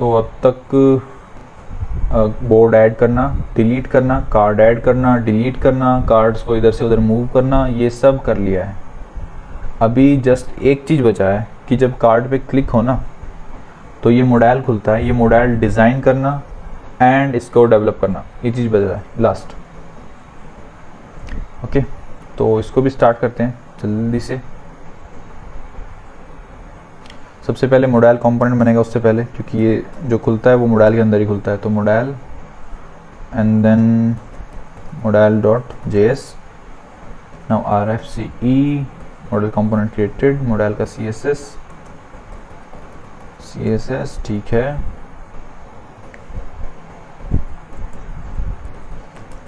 सो अब तक board add करना, डिलीट करना, कार्ड ऐड करना, डिलीट करना, कार्ड्स को इधर से उधर मूव करना, ये सब कर लिया है। अभी जस्ट एक चीज़ बचा है कि जब कार्ड पे क्लिक हो ना तो ये मॉडल खुलता है, ये मॉडल डिज़ाइन करना एंड इसको डेवलप करना, ये चीज़ बचा है लास्ट। ओके, तो इसको भी स्टार्ट करते हैं जल्दी से। सबसे पहले मॉडल कंपोनेंट बनेगा उससे पहले, क्योंकि ये जो खुलता है वो मॉडल के अंदर ही खुलता है। तो model and then model dot JS, now RFCE model component created, model का CSS ठीक है।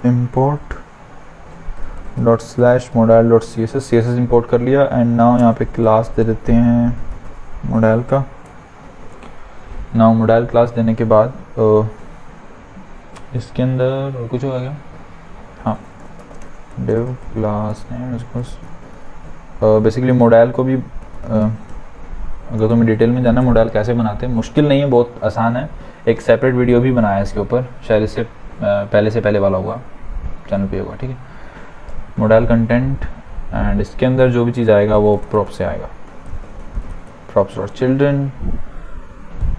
import dot slash model dot CSS import कर लिया। एंड नाउ यहाँ पे क्लास दे देते हैं मॉडल का। नाउ मॉडल क्लास देने के बाद इसके अंदर कुछ हो गया, हाँ डिव क्लास नेम इसको बेसिकली मॉडल को भी अगर तुम्हें डिटेल में जाना मॉडल कैसे बनाते हैं, मुश्किल नहीं है, बहुत आसान है। एक सेपरेट वीडियो भी बनाया है इसके ऊपर, शायद इससे पहले वाला होगा, चैनल पे होगा, ठीक है। मॉडल कंटेंट एंड इसके अंदर जो भी चीज़ आएगा वो प्रॉप्स से आएगा, प्रॉप्स और चिल्ड्रन।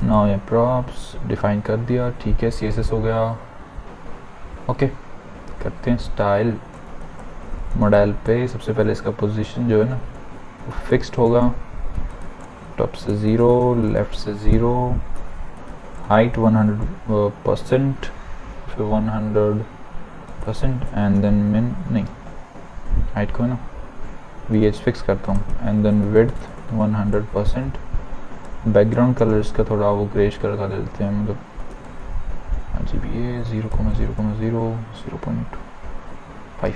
नाउ ये प्रॉप्स डिफाइन कर दिया, ठीक है। CSS हो गया, ओके। करते हैं स्टाइल मॉडल पे। सबसे पहले इसका पोजीशन जो है ना वो फिक्स्ड होगा, टॉप से 0, लेफ्ट से 0, हाइट 100%, फिर 100% एंड देन मिन नहीं, हाइट को ना VH फिक्स करता हूँ and then width 100%। Background colour इसका थोड़ा वो ग्रेश कलर का देते हैं, मतलब RGBA 0,0,0,0.5,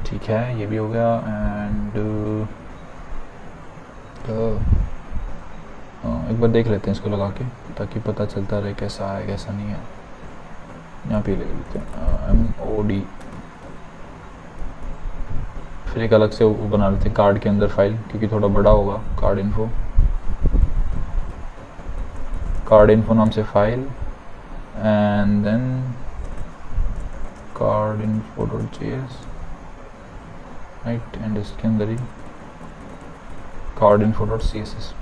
ठीक है। ये भी हो गया। एंड एक बार देख लेते हैं इसको लगा के, ताकि पता चलता रहे कैसा है कैसा नहीं है। यहाँ पे ले लेते हैं MOD, फिर एक अलग से वो बना लेते हैं कार्ड के अंदर फाइल, क्योंकि थोड़ा बड़ा होगा। कार्ड इन्फो नाम से file and then card info dot JS, right. And इसके अंदर ही card info dot CSS,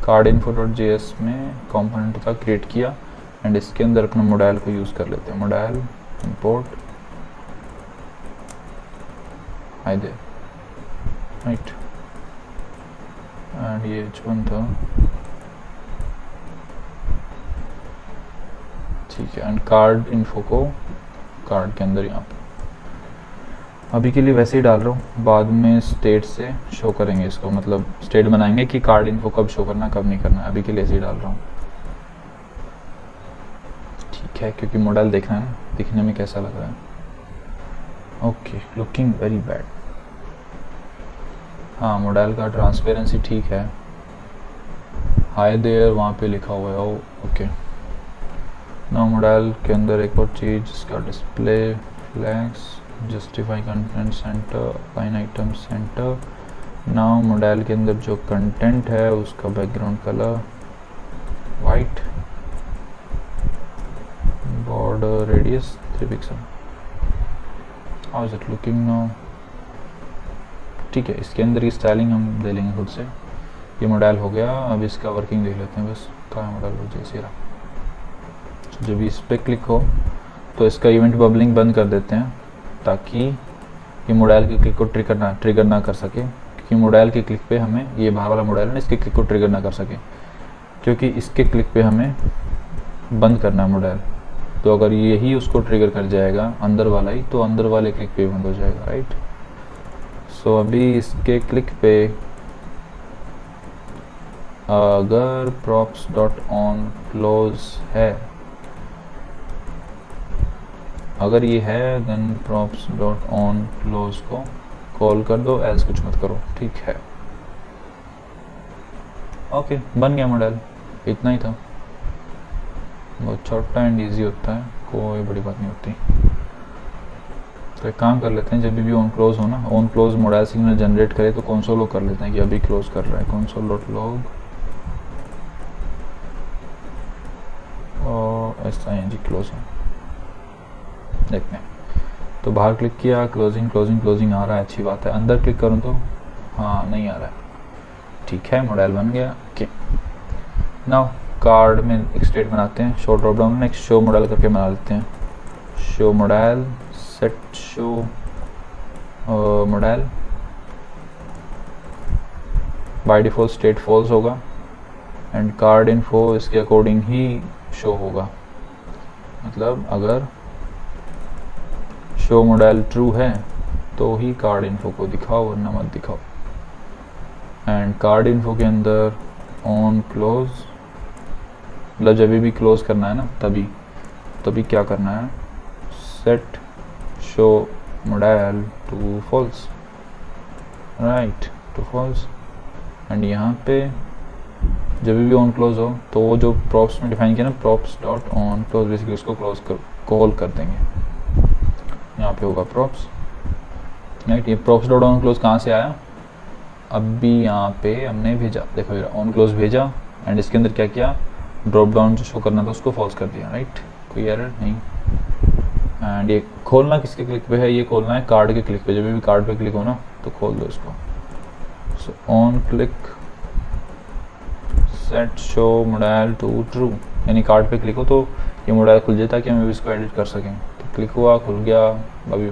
card info dot JS में कंपोनेंट का क्रिएट किया एंड इसके अंदर अपना मॉडल को यूज़ कर लेते हैं। मॉडल इंपोर्ट आई दे, राइट। एंड ये H1 था, ठीक है। एंड कार्ड इन्फो को कार्ड के अंदर यहाँ पे अभी के लिए वैसे ही डाल रहा हूँ, बाद में स्टेट से शो करेंगे इसको, मतलब स्टेट बनाएंगे कि कार्ड इन्फो कब शो करना कब नहीं करना। अभी के लिए ऐसे ही डाल रहा हूँ, ठीक है, क्योंकि मॉडल देखना है ना, दिखने में कैसा लग रहा है। Okay, looking very bad. हाँ, मॉडल का ट्रांसपेरेंसी ठीक है, हाई देयर वहाँ पे लिखा हुआ है, ओके। ना मॉडल के अंदर एक और चीज़, इसका display flags, justify content centre, align item centre. Now model के अंदर जो कंटेंट है उसका background colour white, border radius 3 pixel. How is it looking now? ठीक है, इसके अंदर की स्टाइलिंग हम दे लेंगे खुद से। ये मॉडल हो गया, अब इसका वर्किंग देख लेते हैं। बस कहाँ मॉडल हो जैसे रहा, जब इस पर क्लिक हो तो इसका इवेंट बबलिंग बंद कर देते हैं, ताकि ये मॉडल की क्लिक को ट्रिगर ना कर सके। क्योंकि मॉडल की क्लिक पे हमें, ये बाहर वाला मॉडल है ना, इसके क्लिक को ट्रिगर ना कर सके, क्योंकि इसके क्लिक पे हमें बंद करना है मॉडल। तो अगर यही उसको ट्रिगर कर जाएगा अंदर वाला ही, तो अंदर वाले क्लिक पे बंद हो जाएगा, राइट। सो अभी इसके क्लिक पे अगर props डॉट ऑन क्लोज है, अगर ये है then props dot on close को कॉल कर दो, एल्स कुछ मत करो, ठीक है। ओके, बन गया मॉडल, इतना ही था। बहुत छोटा एंड इजी होता है, कोई बड़ी बात नहीं होती। तो एक काम कर लेते हैं, जब भी ऑन क्लोज हो ना, on close model signal generate करे तो कंसोल लॉग कर लेते हैं कि अभी क्लोज कर रहा है। Console dot log SING close है, देखते हैं। तो बाहर क्लिक किया, क्लोजिंग क्लोजिंग क्लोजिंग आ रहा है, अच्छी बात है। अंदर क्लिक करूँ तो हाँ नहीं आ रहा है, ठीक है, मॉडल बन गया। ओके, नाउ कार्ड में एक स्टेट बनाते हैं, शो ड्रॉप डाउन में एक शो मॉडल करके बना लेते हैं। Show model, set show model, by default state false होगा एंड कार्ड इन्फो इसके अकॉर्डिंग ही शो होगा। मतलब अगर शो मॉडल ट्रू है तो ही कार्ड इन्फो को दिखाओ वरना मत दिखाओ। एंड कार्ड इन्फो के अंदर ऑन क्लोज, मतलब जब भी क्लोज करना है ना तभी क्या करना है, set show model to false, right, to false. And यहाँ पे जब भी ऑन क्लोज हो तो वो जो प्रॉप्स में डिफाइन किया ना, props dot on close, basically उसको क्लोज कर कॉल कर देंगे। यहाँ पे होगा प्रॉप्स, राइट। ये प्रॉप्स डॉट ऑन क्लोज कहाँ से आया, अभी यहाँ पे हमने भेजा, देखो ऑन क्लोज भेजा एंड इसके अंदर क्या किया, ड्रॉप डाउन जो शो करना था उसको फॉल्स कर दिया, राइट, कोई एरर नहीं। एंड ये खोलना किसके क्लिक पे है, ये खोलना है कार्ड के क्लिक पे, जब भी कार्ड पे क्लिक हो ना तो खोल दो इसको। So on click set show model to true, यानी कार्ड पे क्लिक हो तो ये मॉडल खुल जाए ताकि हम इसको एडिट कर सकें। तो क्लिक हुआ, खुल गया। अभी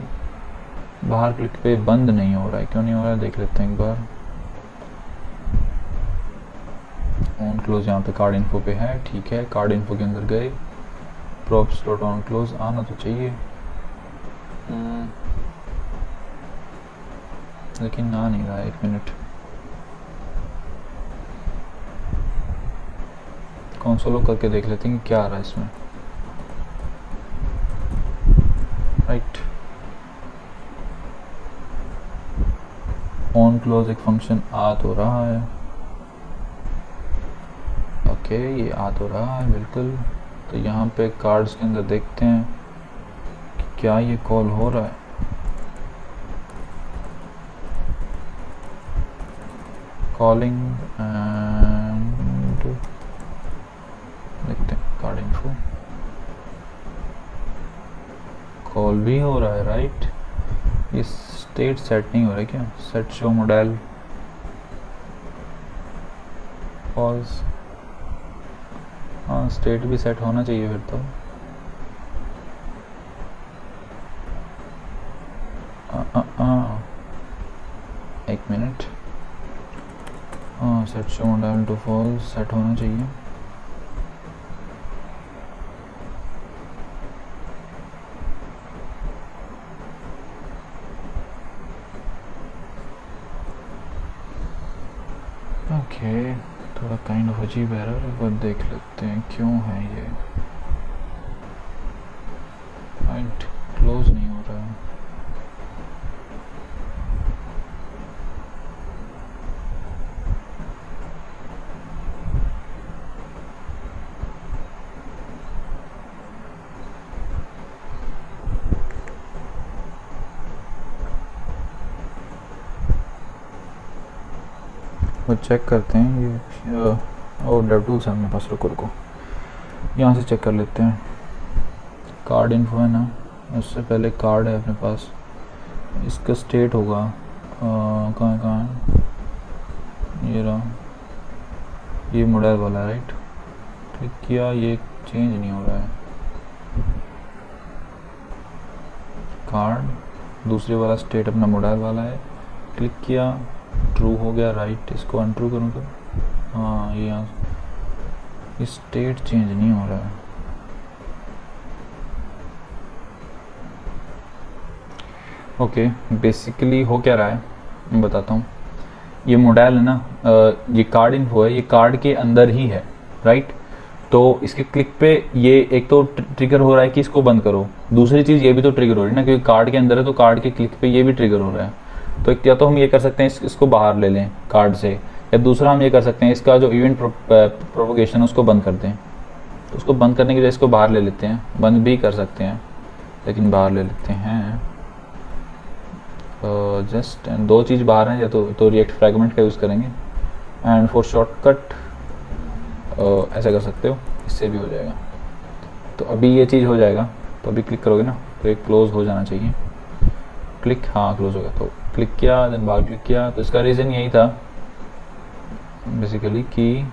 बाहर क्लिक पे बंद नहीं हो रहा है, क्यों नहीं हो रहा है देख लेते हैं एक बार। ऑन क्लोज यहाँ पे कार्ड इन्फो पे है, ठीक है। कार्ड इन्फो के अंदर गए, प्रॉप्स डॉट ऑन क्लोज आना तो चाहिए, लेकिन आ नहीं रहा है, एक मिनट। कंसोल करके देख लेते हैं कि क्या आ रहा है इसमें, राइट। ऑन क्लोज एक फंक्शन आ तो रहा है, ओके, ये आ तो रहा है बिल्कुल। तो यहाँ पे कार्ड्स के अंदर देखते हैं कि क्या ये कॉल हो रहा है। कॉलिंग एंड देखते हैं कार्ड इन्फो, कॉल भी हो रहा है, राइट। ये स्टेट सेट नहीं हो रहा है क्या, सेट शो मॉडल फॉल्स, हाँ स्टेट भी सेट होना चाहिए फिर तो। एक मिनट, हाँ set show model to false set होना चाहिए। ओके, थोड़ा काइंड ऑफ अजीब एरर है, पर देख लेते हैं क्यों है ये। राइट, क्लोज नहीं हो रहा है। वो चेक करते हैं ये, और डेव टूल्स है मेरे पास, रुको यहाँ से चेक कर लेते हैं। कार्ड इन्फो है ना, उससे पहले कार्ड है अपने पास, इसका स्टेट होगा कहाँ है, ये रहा, ये मॉडल वाला, राइट। क्लिक किया, ये चेंज नहीं हो रहा है। कार्ड दूसरे वाला स्टेट अपना मॉडल वाला है, क्लिक किया, ट्रू हो गया, राइट। इसको अनट्रू करूँ तो हाँ, ये यहाँ स्टेट चेंज नहीं हो रहा है। ओके, बेसिकली हो क्या रहा है मैं बताता हूँ। ये मॉडल है ना, ये कार्ड इन्फो है, ये कार्ड के अंदर ही है, राइट। तो इसके क्लिक पे ये एक तो ट्रिगर हो रहा है कि इसको बंद करो, दूसरी चीज़ ये भी तो ट्रिगर हो रही है ना, क्योंकि कार्ड के अंदर है तो कार्ड के क्लिक पे ये भी ट्रिगर हो रहा है। तो एक या तो हम ये कर सकते हैं इसको बाहर ले लें कार्ड से, या दूसरा हम ये कर सकते हैं इसका जो इवेंट प्रोपोगेशन है उसको बंद कर दें। तो उसको बंद करने के लिए इसको बाहर ले लेते हैं, बंद भी कर सकते हैं लेकिन बाहर ले लेते हैं। जस्ट एंड दो चीज़ बाहर हैं, या तो रिएक्ट फ्रैगमेंट का यूज़ करेंगे, एंड फॉर शॉर्टकट ऐसा कर सकते हो, इससे भी हो जाएगा। तो अभी ये चीज़ हो जाएगा, तो अभी क्लिक करोगे ना तो एक क्लोज हो जाना चाहिए। क्लिक, हाँ क्लोज हो गया। तो क्लिक किया, देन बाहर क्लिक किया। तो इसका रीज़न यही था बेसिकली कि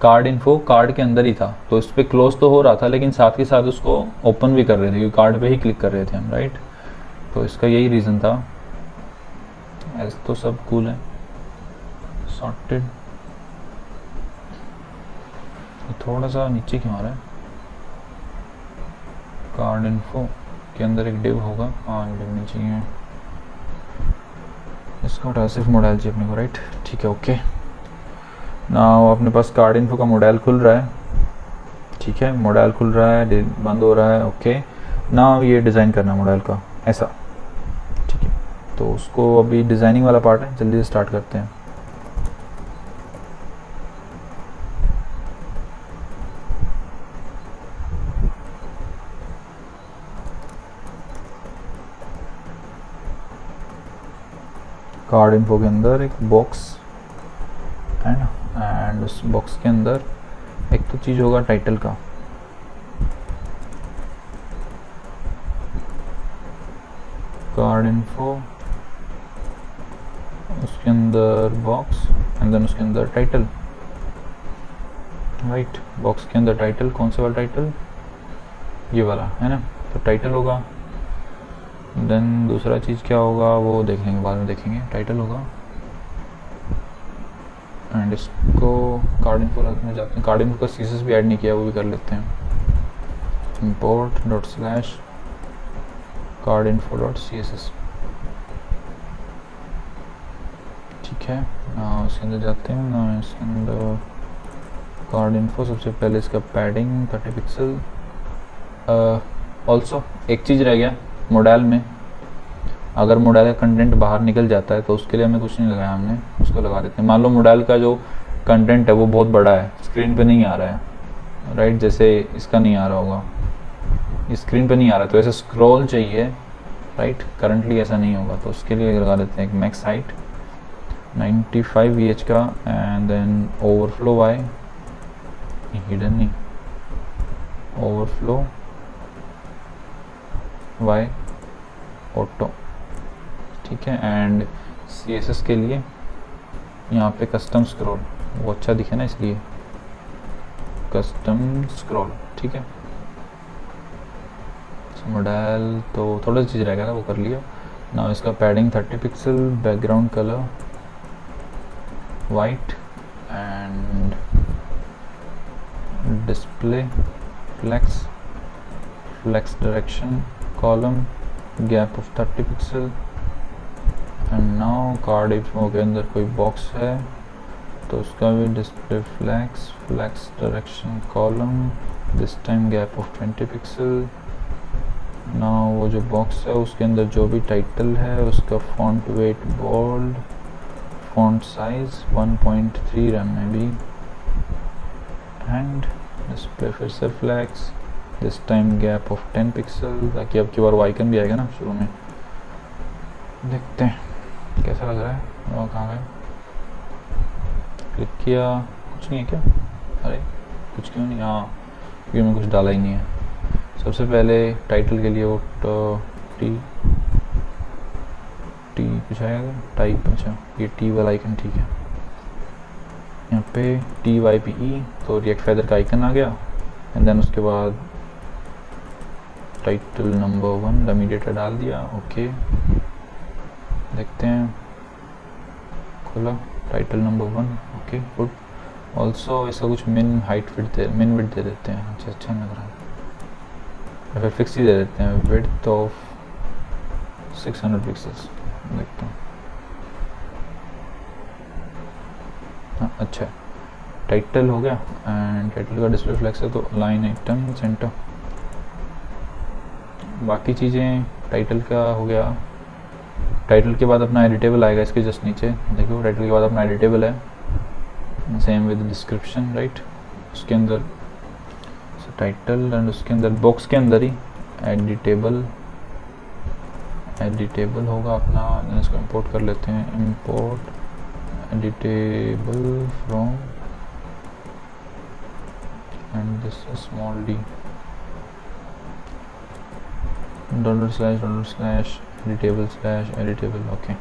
कार्ड इन्फो कार्ड के अंदर ही था, तो इस पर क्लोज तो हो रहा था लेकिन साथ के साथ उसको ओपन भी कर रहे थे क्योंकि कार्ड पे ही क्लिक कर रहे थे हम, राइट। तो इसका यही रीज़न था। ऐसे तो सब कूल है, सॉर्टेड। थोड़ा सा नीचे क्यों आ रहा है? कार्ड इन्फो के अंदर एक डिव होगा, हाँ डिव नहीं चाहिए, इसका उठा सिर्फ मॉडल चाहिए अपने को, राइट। ठीक है, ओके। ना अपने पास कार्ड इन्फो का मॉडल खुल रहा है, ठीक है, मॉडल खुल रहा है, बंद हो रहा है, ओके। ना ये डिज़ाइन करना है मॉडल का ऐसा, ठीक है। तो उसको अभी डिज़ाइनिंग वाला पार्ट है, जल्दी से स्टार्ट करते हैं। कार्ड इन्फो के अंदर एक बॉक्स है ना, एंड उस बॉक्स के अंदर एक तो चीज़ होगा टाइटल का, कार्ड इन्फो, उसके अंदर बॉक्स, एंड देन उसके अंदर टाइटल, राइट। बॉक्स के अंदर टाइटल, कौन सा वाला टाइटल? ये वाला है ना, तो टाइटल होगा। देन दूसरा चीज़ क्या होगा वो देख लेंगे, बाद में देखेंगे। टाइटल होगा एंड इसको कार्ड इन्फो में जाते हैं। कार्ड इन्फो का सीएसएस भी ऐड नहीं किया, वो भी कर लेते हैं। import dot slash card info dot CSS, ठीक है। उसके अंदर जाते हैं ना, इसके अंदर कार्ड इन्फो, सबसे पहले इसका पैडिंग 30 पिक्सल। ऑल्सो एक चीज़ रह गया मॉडल में, अगर मॉडल का कंटेंट बाहर निकल जाता है तो उसके लिए हमें कुछ नहीं लगाया, हमने उसको लगा देते हैं। मान लो मॉडल का जो कंटेंट है वो बहुत बड़ा है, स्क्रीन पे नहीं आ रहा है, राइट। जैसे इसका नहीं आ रहा होगा, स्क्रीन पे नहीं आ रहा, तो ऐसे स्क्रॉल चाहिए, राइट। करंटली ऐसा नहीं होगा, तो उसके लिए लगा देते हैं एक मैक्स हाइट 95 VH का, and then overflow Y, hidden नहीं, ओवरफ्लो वाई ऑटो, ठीक है। एंड CSS के लिए यहाँ पे कस्टम स्क्रॉल, वो अच्छा दिखे ना इसलिए कस्टम स्क्रॉल, ठीक है। मॉडल तो थोड़ा सी चीज़ रहेगा, वो कर लिया ना। इसका padding 30 pixel, background colour white, and display flex direction column gap of 30 pixel. And now card info के अंदर कोई बॉक्स है तो उसका भी display flex direction column, this time gap of 20 pixel. ना वो जो बॉक्स है उसके अंदर जो भी टाइटल है उसका font weight bold, font size 1.3 rem में भी, एंड डिस्प्ले फिर से flex, this time gap of 10 pixel, ताकि अब की बार वो आइकन भी आएगा ना शुरू में। देखते हैं कैसा लग रहा है। और कहाँ गए? क्लिक किया, कुछ नहीं है क्या? अरे कुछ क्यों नहीं? हाँ क्योंकि मैं कुछ डाला ही नहीं है। सबसे पहले टाइटल के लिए वो टी कुछ आएगा टाइप, अच्छा ये टी वाला आइकन, ठीक है। यहाँ पे TYPE तो रिएक्ट फेदर का आइकन आ गया, एंड देन उसके बाद टाइटल नंबर 1 डमी डेटा डाल दिया, ओके। देखते हैं, खोला title number 1, okay good. Also इसका कुछ मिन विड्थ दे देते हैं, अच्छा लग रहा है, या फिर फिक्स ही दे देते हैं, विड्थ ऑफ 600 पिक्सल्स। देखते हैं, हाँ अच्छा टाइटल हो गया, एंड टाइटल का डिस्प्ले फ्लेक्स है तो लाइन आइटम सेंटर। बाकी चीज़ें टाइटल का हो गया। टाइटल के बाद अपना एडिटेबल आएगा इसके जस्ट नीचे, देखो टाइटल के बाद अपना एडिटेबल है, सेम विद डिस्क्रिप्शन, राइट। उसके अंदर टाइटल एंड उसके अंदर बॉक्स के अंदर ही एडिटेबल होगा अपना। इसको इंपोर्ट कर लेते हैं, import editable from, and this small D $/ editable okay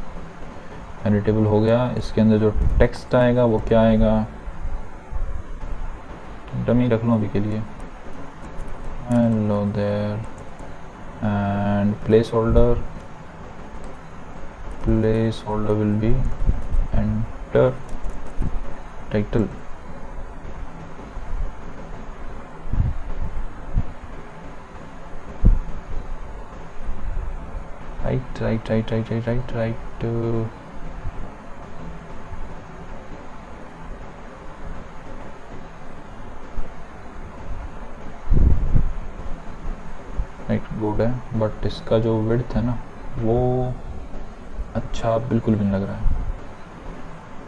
editable हो गया। इसके अंदर जो टेक्स्ट आएगा वो क्या आएगा, डमी रख लो अभी के लिए, hello there, and placeholder will be enter title. Right good है, बट इसका जो विड्थ है ना वो अच्छा बिल्कुल भी नहीं लग रहा है,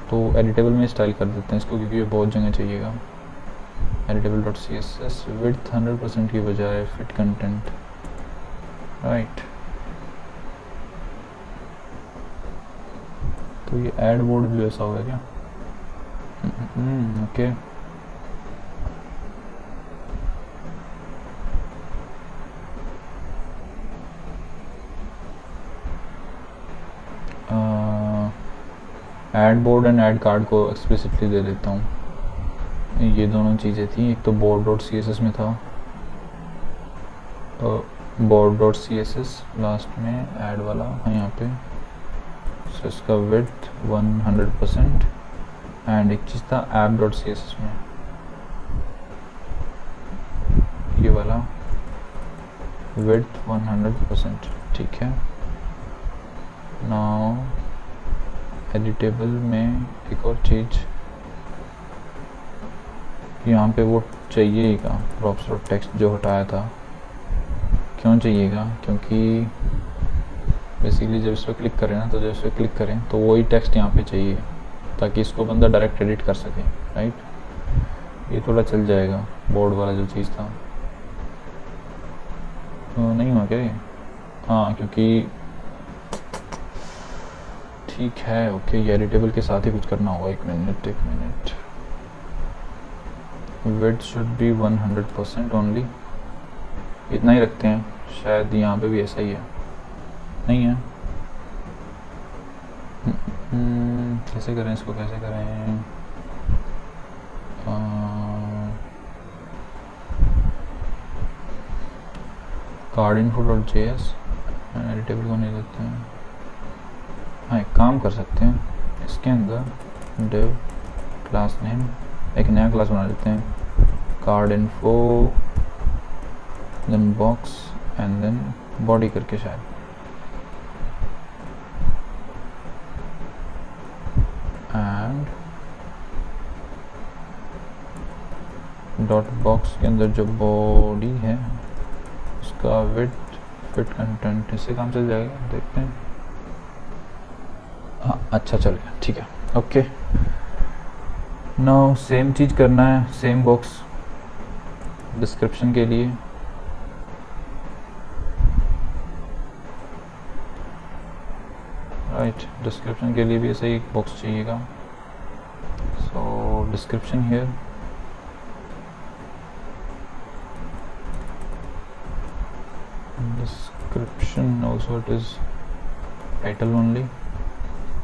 तो एडिटेबल में स्टाइल कर देते हैं इसको, क्योंकि ये बहुत जगह चाहिएगा। editable.css विड्थ 100% की बजाय फिट कंटेंट, राइट। तो ये ऐड बोर्ड भी ऐसा होगा क्या, okay. Add board and add card को एक्सप्लिसिटली दे देता हूँ। ये दोनों चीज़ें थी, एक तो board.css में था, board.css लास्ट में ऐड वाला है यहाँ पे, so इसका विड्थ 100% एंड एक चीज़ था app.css में ये वाला विड्थ 100%, ठीक है। नाउ एडिटेबल में एक और चीज़, यहाँ पे वो चाहिएगा प्रॉप्स और टेक्स्ट जो हटाया था, क्यों चाहिएगा, क्योंकि बेसिकली जब इस पर क्लिक करें ना, तो जब इस पर क्लिक करें तो वही टेक्स्ट यहाँ पे चाहिए, ताकि इसको बंदा डायरेक्ट एडिट कर सके, राइट। ये थोड़ा चल जाएगा, बोर्ड वाला जो चीज़ था तो नहीं हुआ क्या, हाँ क्योंकि ठीक है ओके, ये एडिटेबल के साथ ही कुछ करना होगा। एक minute width should be 100% only, इतना ही रखते हैं, शायद यहाँ पे भी ऐसा ही है, नहीं है। कैसे करें इसको, कैसे करें, cardinfo.js एडिटेबल को नहीं देते हैं। हाँ एक काम कर सकते हैं, इसके अंदर डिव क्लास नेम एक नया क्लास बना लेते हैं, cardinfo then box and then body करके, शायद एंड डॉट बॉक्स के अंदर जो बॉडी है उसका विड्थ फिट कंटेंट, इससे काम चल जाएगा, देखते हैं। हाँ अच्छा चल गया, ठीक है ओके। नाउ सेम चीज़ करना है, सेम बॉक्स डिस्क्रिप्शन के लिए, राइट डिस्क्रिप्शन के लिए भी ऐसे ही एक बॉक्स चाहिएगा। So description here, description also it is title only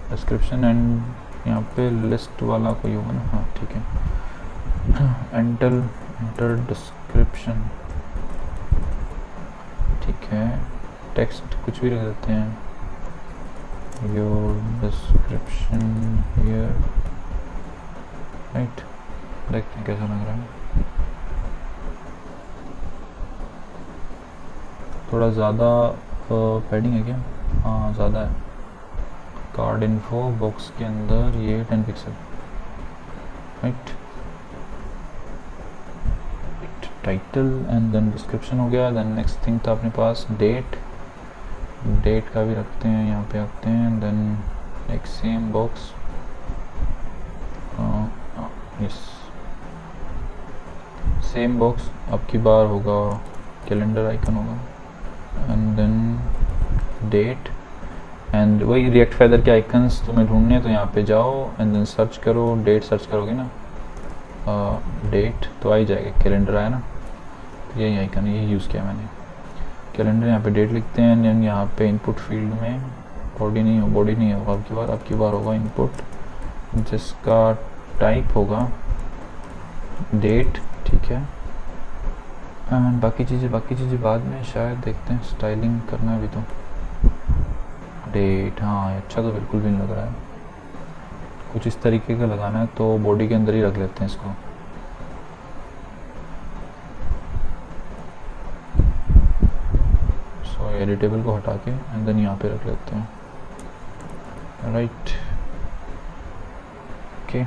description, and यहाँ पे लिस्ट वाला कोई होगा ना, हाँ ठीक है, एंटर डिस्क्रिप्शन, ठीक है। टेक्स्ट कुछ भी रख देते हैं, योर डिस्क्रिप्शन हियर, राइट। देखते हैं कैसा लग रहा है, थोड़ा ज़्यादा पैडिंग है क्या, हाँ ज़्यादा है। cardinfo बॉक्स के अंदर ये 10 pixel, right. Title and then description हो गया। देन नेक्स्ट थिंग था अपने पास डेट का भी रखते हैं, यहाँ पे रखते हैं। देन एक same box, yes same box अब की बार होगा कैलेंडर आइकन होगा, एंड देन डेट, एंड वही रिएक्ट फेदर के आइकन्स तुम्हें ढूंढने, तो यहाँ पे जाओ एंड देन सर्च करो, डेट सर्च करोगे ना डेट तो आ ही जाएगा, कैलेंडर आया ना, तो यही आइकन यही यूज़ किया मैंने। कैलेंडर यहाँ पे डेट लिखते हैं, एंड यहाँ पे इनपुट फील्ड में बॉडी नहीं होगा अब की बार होगा इनपुट, जिसका टाइप होगा डेट, ठीक है। एंड बाकी चीज़ें बाद में शायद देखते हैं, स्टाइलिंग करना है अभी तो। डेट, हाँ अच्छा तो बिल्कुल भी नहीं लग रहा है, कुछ इस तरीके का लगाना है, तो बॉडी के अंदर ही रख लेते हैं इसको। सो एडिटेबल को हटा के एंड देन यहाँ पे रख लेते हैं, राइट, ओके,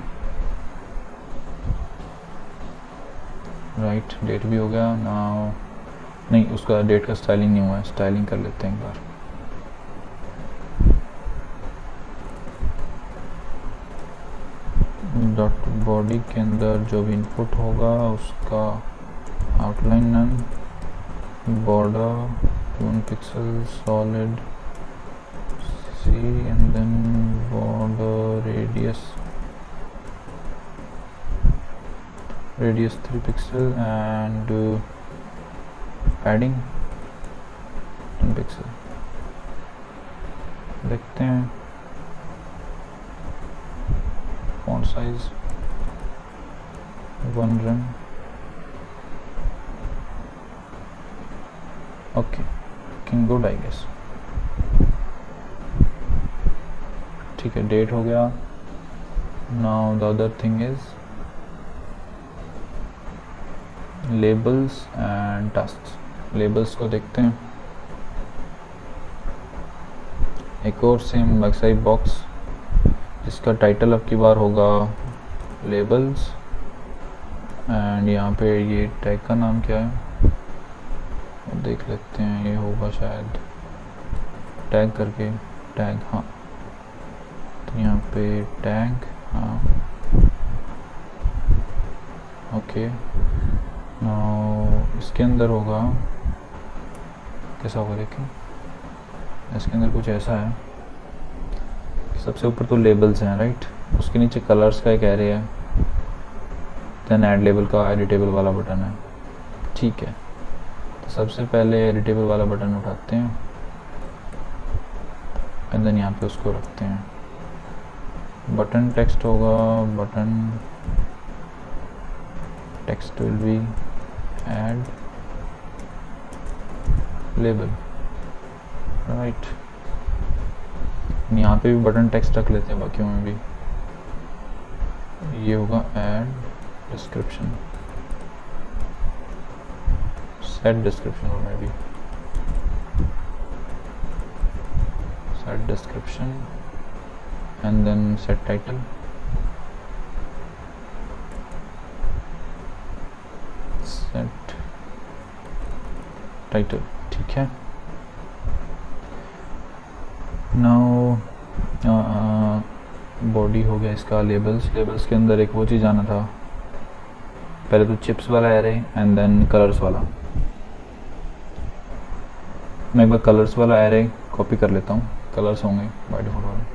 राइट। डेट भी हो गया ना, नहीं उसका डेट का स्टाइलिंग नहीं हुआ है, स्टाइलिंग कर लेते हैं एक बार। डॉट बॉडी के अंदर जो भी इनपुट होगा उसका outline none, border 1 pixel solid C, and then border radius 3 pixel and padding 10 pixel. देखते हैं font size 1 run, okay, looking good I guess, ठीक है। डेट हो गया। Now the other thing is labels and task. Labels को देखते हैं, एक और सेम वेबसाइट बॉक्स जिसका टाइटल अब की बार होगा लेबल्स, एंड यहाँ पे ये टैग का नाम क्या है देख लेते हैं, ये होगा शायद टैग करके, टैग, हाँ तो यहाँ पे टैग, हाँ ओके। नाउ इसके अंदर होगा, कैसा होगा देखें, इसके अंदर कुछ ऐसा है, सबसे ऊपर तो लेबल्स हैं, राइट, उसके नीचे कलर्स का एक एरे है, देन ऐड लेबल का एडिटेबल वाला बटन है, ठीक है। तो सबसे पहले एडिटेबल वाला बटन उठाते हैं एंड देन यहाँ पे उसको रखते हैं। बटन टेक्स्ट होगा, button text will be add label, right. यहाँ पे भी बटन टेक्स्ट रख लेते हैं, बाकियों में भी ये होगा ऐड डिस्क्रिप्शन, सेट डिस्क्रिप्शन, और में भी set description and then set title, set title, ठीक है। नाउ बॉडी हो गया इसका, लेबल्स के अंदर एक वो चीज़ आना था, पहले तो चिप्स वाला एरे एंड देन कलर्स वाला। मैं एक बार कलर्स वाला एरे कॉपी कर लेता हूँ, कलर्स होंगे बाय डिफॉल्ट वाले।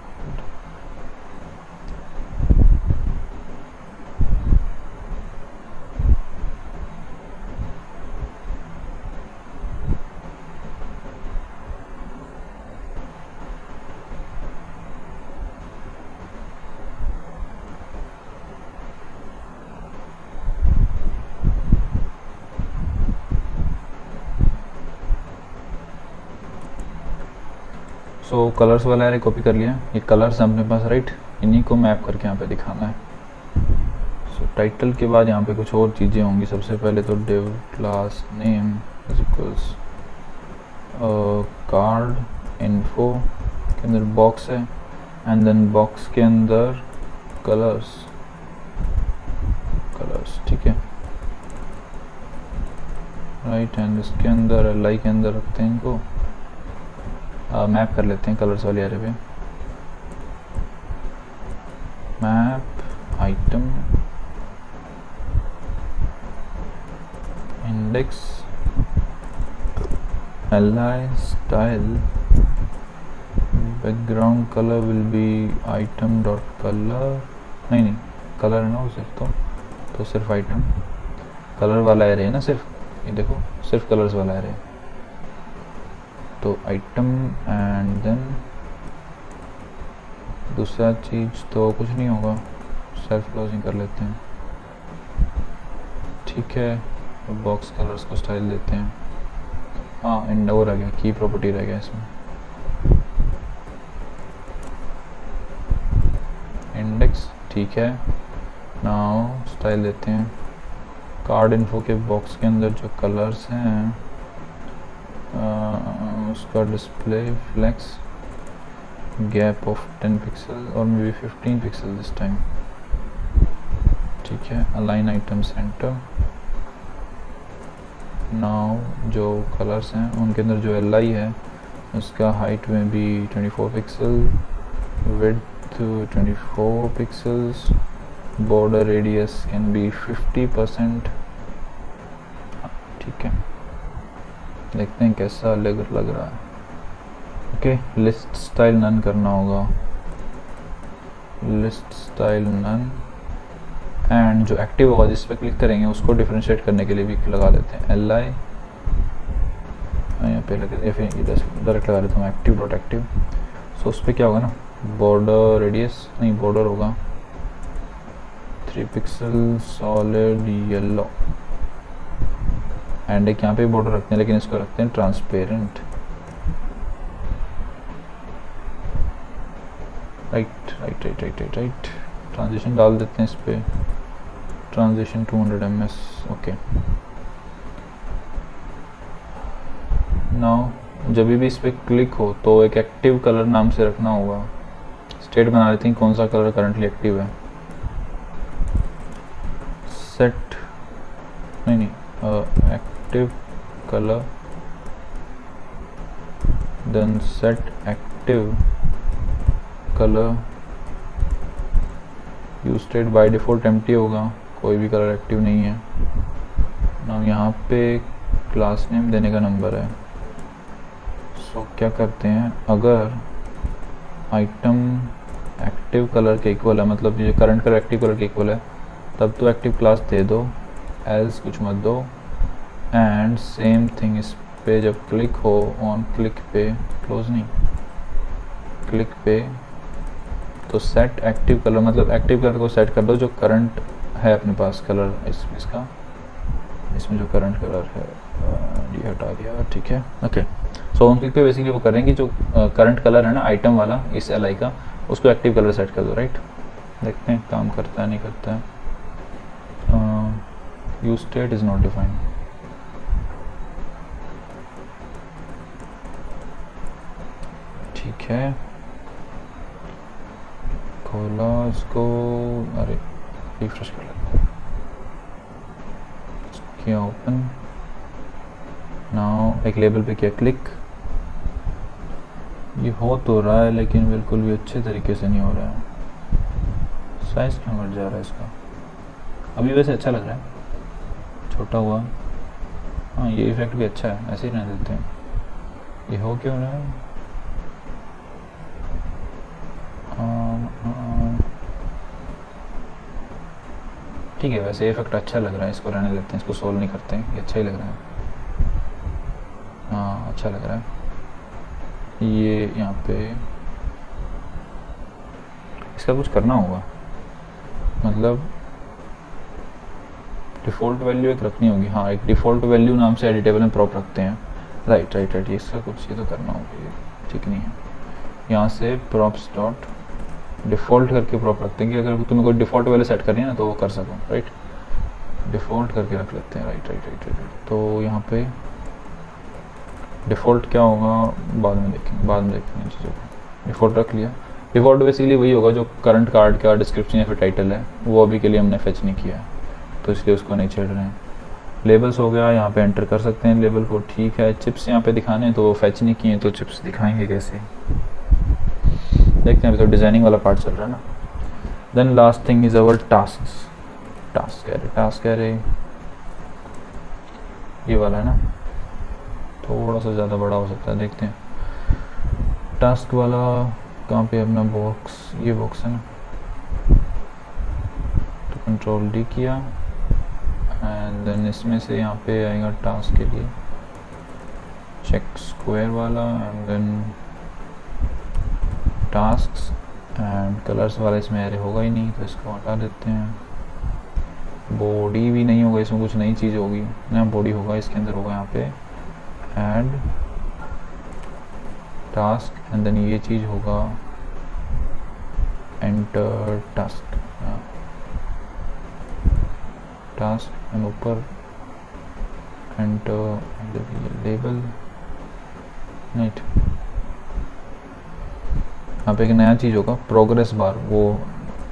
सो कलर्स वाला एरे कॉपी कर लिया, ये कलर्स अपने पास, राइट, इन्हीं को मैप करके यहाँ पे दिखाना है। सो टाइटल के बाद यहाँ पे कुछ और चीज़ें होंगी। सबसे पहले तो div class name is equals card info के अंदर बॉक्स है, एंड देन बॉक्स के अंदर कलर्स, ठीक है, राइट। एंड इसके अंदर li के अंदर रखते हैं इनको, मैप कर लेते हैं कलर्स वाले एरे पे। Map item index li style background colour will be item dot colour, नहीं कलर है ना उसे, तो तो सिर्फ आइटम कलर वाला एरे है ना, सिर्फ ये देखो सिर्फ कलर्स वाला एरे। तो आइटम एंड देन दूसरा चीज़ तो कुछ नहीं होगा, सेल्फ क्लोजिंग कर लेते हैं, ठीक है। बॉक्स कलर्स को स्टाइल देते हैं। हाँ इंडो रह गया, की प्रॉपर्टी रह गया इसमें, इंडेक्स, ठीक है। नाउ स्टाइल देते हैं कार्ड इन्फो के बॉक्स के अंदर जो कलर्स हैं उसका display flex gap of 10 pixel और maybe 15 pixel this time, ठीक है। Align item centre. नाउ जो कलर्स हैं उनके अंदर जो LI है उसका हाइट में भी 24 pixel, width 24 pixels, border radius can be 50%, ठीक है। देखते हैं कैसा लग रहा है। ओके, लिस्ट स्टाइल नन करना होगा, लिस्ट स्टाइल नन। एंड जो एक्टिव होगा जिस पे क्लिक करेंगे उसको डिफरेंशिएट करने के लिए भी लगा देते हैं LI, यहाँ पे डायरेक्ट लगा देता हूँ एक्टिव डॉट एक्टिव। सो उस पर क्या होगा ना, बॉर्डर रेडियस नहीं, बॉर्डर होगा 3 पिक्सल सॉलिड येलो। एंड एक यहाँ पे बॉर्डर रखते हैं लेकिन इसको रखते हैं ट्रांसपेरेंट, राइट। ट्रांजिशन डाल देते हैं इस पे, ट्रांजिशन 200 ms, ओके। नाउ जब भी इस पे क्लिक हो तो एक एक्टिव कलर नाम से रखना होगा। स्टेट बना लेते हैं कौन सा कलर करंटली एक्टिव है। सेट नहीं active colour, then set active colour. Use state by default empty होगा, कोई भी कलर एक्टिव नहीं है ना। यहाँ पे क्लास नेम देने का नंबर है। सो क्या करते हैं, अगर आइटम एक्टिव कलर के इक्वल है, मतलब ये करंट कलर एक्टिव कलर के इक्वल है, तब तो एक्टिव क्लास दे दो, एल्स कुछ मत दो। एंड सेम थिंग इस पे जब क्लिक हो, ऑन क्लिक पे, क्लोज नहीं, क्लिक पे, तो सेट एक्टिव कलर मतलब एक्टिव कलर को सेट कर दो जो करंट है अपने पास कलर इसका, इसमें जो करंट कलर है ये हटा दिया, ठीक है। ओके, सो ऑन क्लिक पे बेसिकली वो करेंगे जो करंट कलर है ना आइटम वाला इस LI का, उसको एक्टिव कलर सेट कर दो, राइट। देखते हैं काम करता है नहीं करता है। Use state is not defined, ठीक है। खोला इसको, अरे रिफ्रेश कर लेते हैं, किया ओपन। नाउ एक लेबल पे किया क्लिक, ये हो तो रहा है लेकिन बिल्कुल भी अच्छे तरीके से नहीं हो रहा है। साइज क्यों बढ़ जा रहा है इसका, अभी वैसे अच्छा लग रहा है, छोटा हुआ। हाँ ये इफेक्ट भी अच्छा है, ऐसे ही रहने देते हैं। ये हो क्यों रहा है, ठीक है। वैसे इफेक्ट अच्छा लग रहा है, इसको रहने देते हैं, इसको सोल्व नहीं करते हैं, ये अच्छा ही लग रहा है। हाँ अच्छा लग रहा है। ये यहाँ पे इसका कुछ करना होगा, मतलब डिफ़ॉल्ट वैल्यू एक रखनी होगी। हाँ एक डिफ़ॉल्ट वैल्यू नाम से एडिटेबल में प्रॉप रखते हैं, राइट। इसका कुछ ये तो करना होगा, ये ठीक नहीं है। यहाँ से प्रॉप्स डॉट डिफ़ॉल्ट करके प्रॉप रखते हैं कि अगर तुम्हें कोई डिफ़ॉल्ट वैल्यू सेट करनी है ना तो वो कर सको, राइट। डिफ़ॉल्ट करके रख लेते हैं, राइट। तो यहाँ पे डिफ़ॉल्ट क्या होगा बाद में देखेंगे चीज़ों को। डिफ़ॉल्ट रख लिया। डिफ़ॉल्ट बेसिकली वही होगा जो करंट कार्ड का डिस्क्रिप्शन या फिर टाइटल है, वो अभी के लिए हमने फेच नहीं किया है तो इसलिए उसको नहीं छेड़ रहे हैं। लेबल्स हो गया, यहाँ पे एंटर कर सकते हैं लेबल को, ठीक है। चिप्स यहाँ पे दिखाने हैं तो फेच नहीं किए तो चिप्स दिखाएंगे कैसे, देखते हैं। अभी तो डिज़ाइनिंग वाला पार्ट चल रहा है ना। Then last thing is our task कह रहे ये वाला है ना, थोड़ा सा ज़्यादा बड़ा हो सकता है, देखते हैं। टास्क वाला कहाँ पे अपना बॉक्स, ये बॉक्स है ना, तो कंट्रोल D किया, एंड देन इसमें से यहाँ पे आएगा टास्क के लिए चेक स्क्वायर वाला and then tasks and colours वाला इसमें एरे होगा ही नहीं तो इसको हटा देते हैं। बॉडी भी नहीं होगा इसमें, कुछ नई चीज़ होगी ना, बॉडी होगा इसके अंदर होगा यहाँ पे ऐड टास्क एंड देन ये चीज़ होगा एंटर टास्क टास्क एंड ऊपर एंटर लेबल नाइट। यहाँ पे एक नया चीज़ होगा प्रोग्रेस बार, वो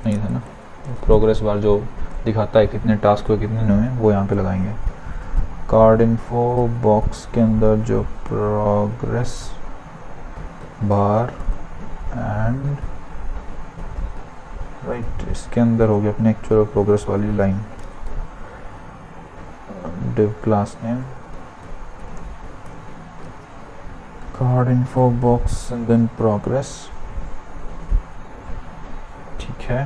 नहीं था ना, प्रोग्रेस बार जो दिखाता है कितने टास्क हुए कितने नहीं हुए वो यहाँ पे लगाएंगे। कार्ड इन्फो बॉक्स के अंदर जो प्रोग्रेस बार एंड राइट इसके अंदर हो गया अपने एक्चुअल प्रोग्रेस वाली line div class name card info box and then progress। ठीक है,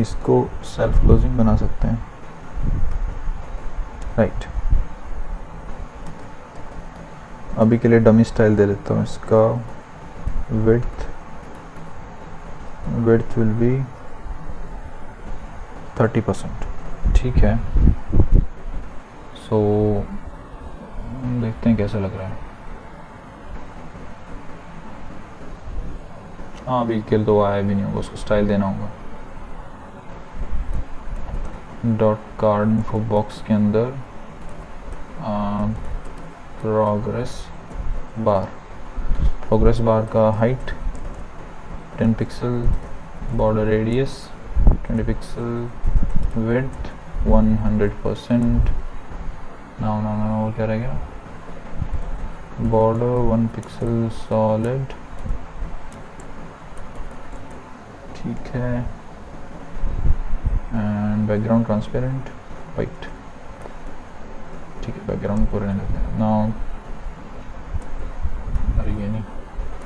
इसको सेल्फ क्लोजिंग बना सकते हैं राइट। अभी के लिए डमी स्टाइल दे देता हूँ इसका width विल बी 30%। ठीक है, सो देखते हैं कैसा लग रहा है। हाँ अभी के तो आया भी नहीं होगा, उसको स्टाइल देना होगा। डॉट कार्ड इन्फो बॉक्स के अंदर प्रोग्रेस बार का height 10 pixel, border radius 20 pixel, width 100%। Now और क्या रह गया, बॉर्डर 1 पिक्सल सॉलिड। ठीक है, एंड बैकग्राउंड ट्रांसपेरेंट वाइट। ठीक है, बैकग्राउंड को रहने देते हैं। नाउ ये नहीं,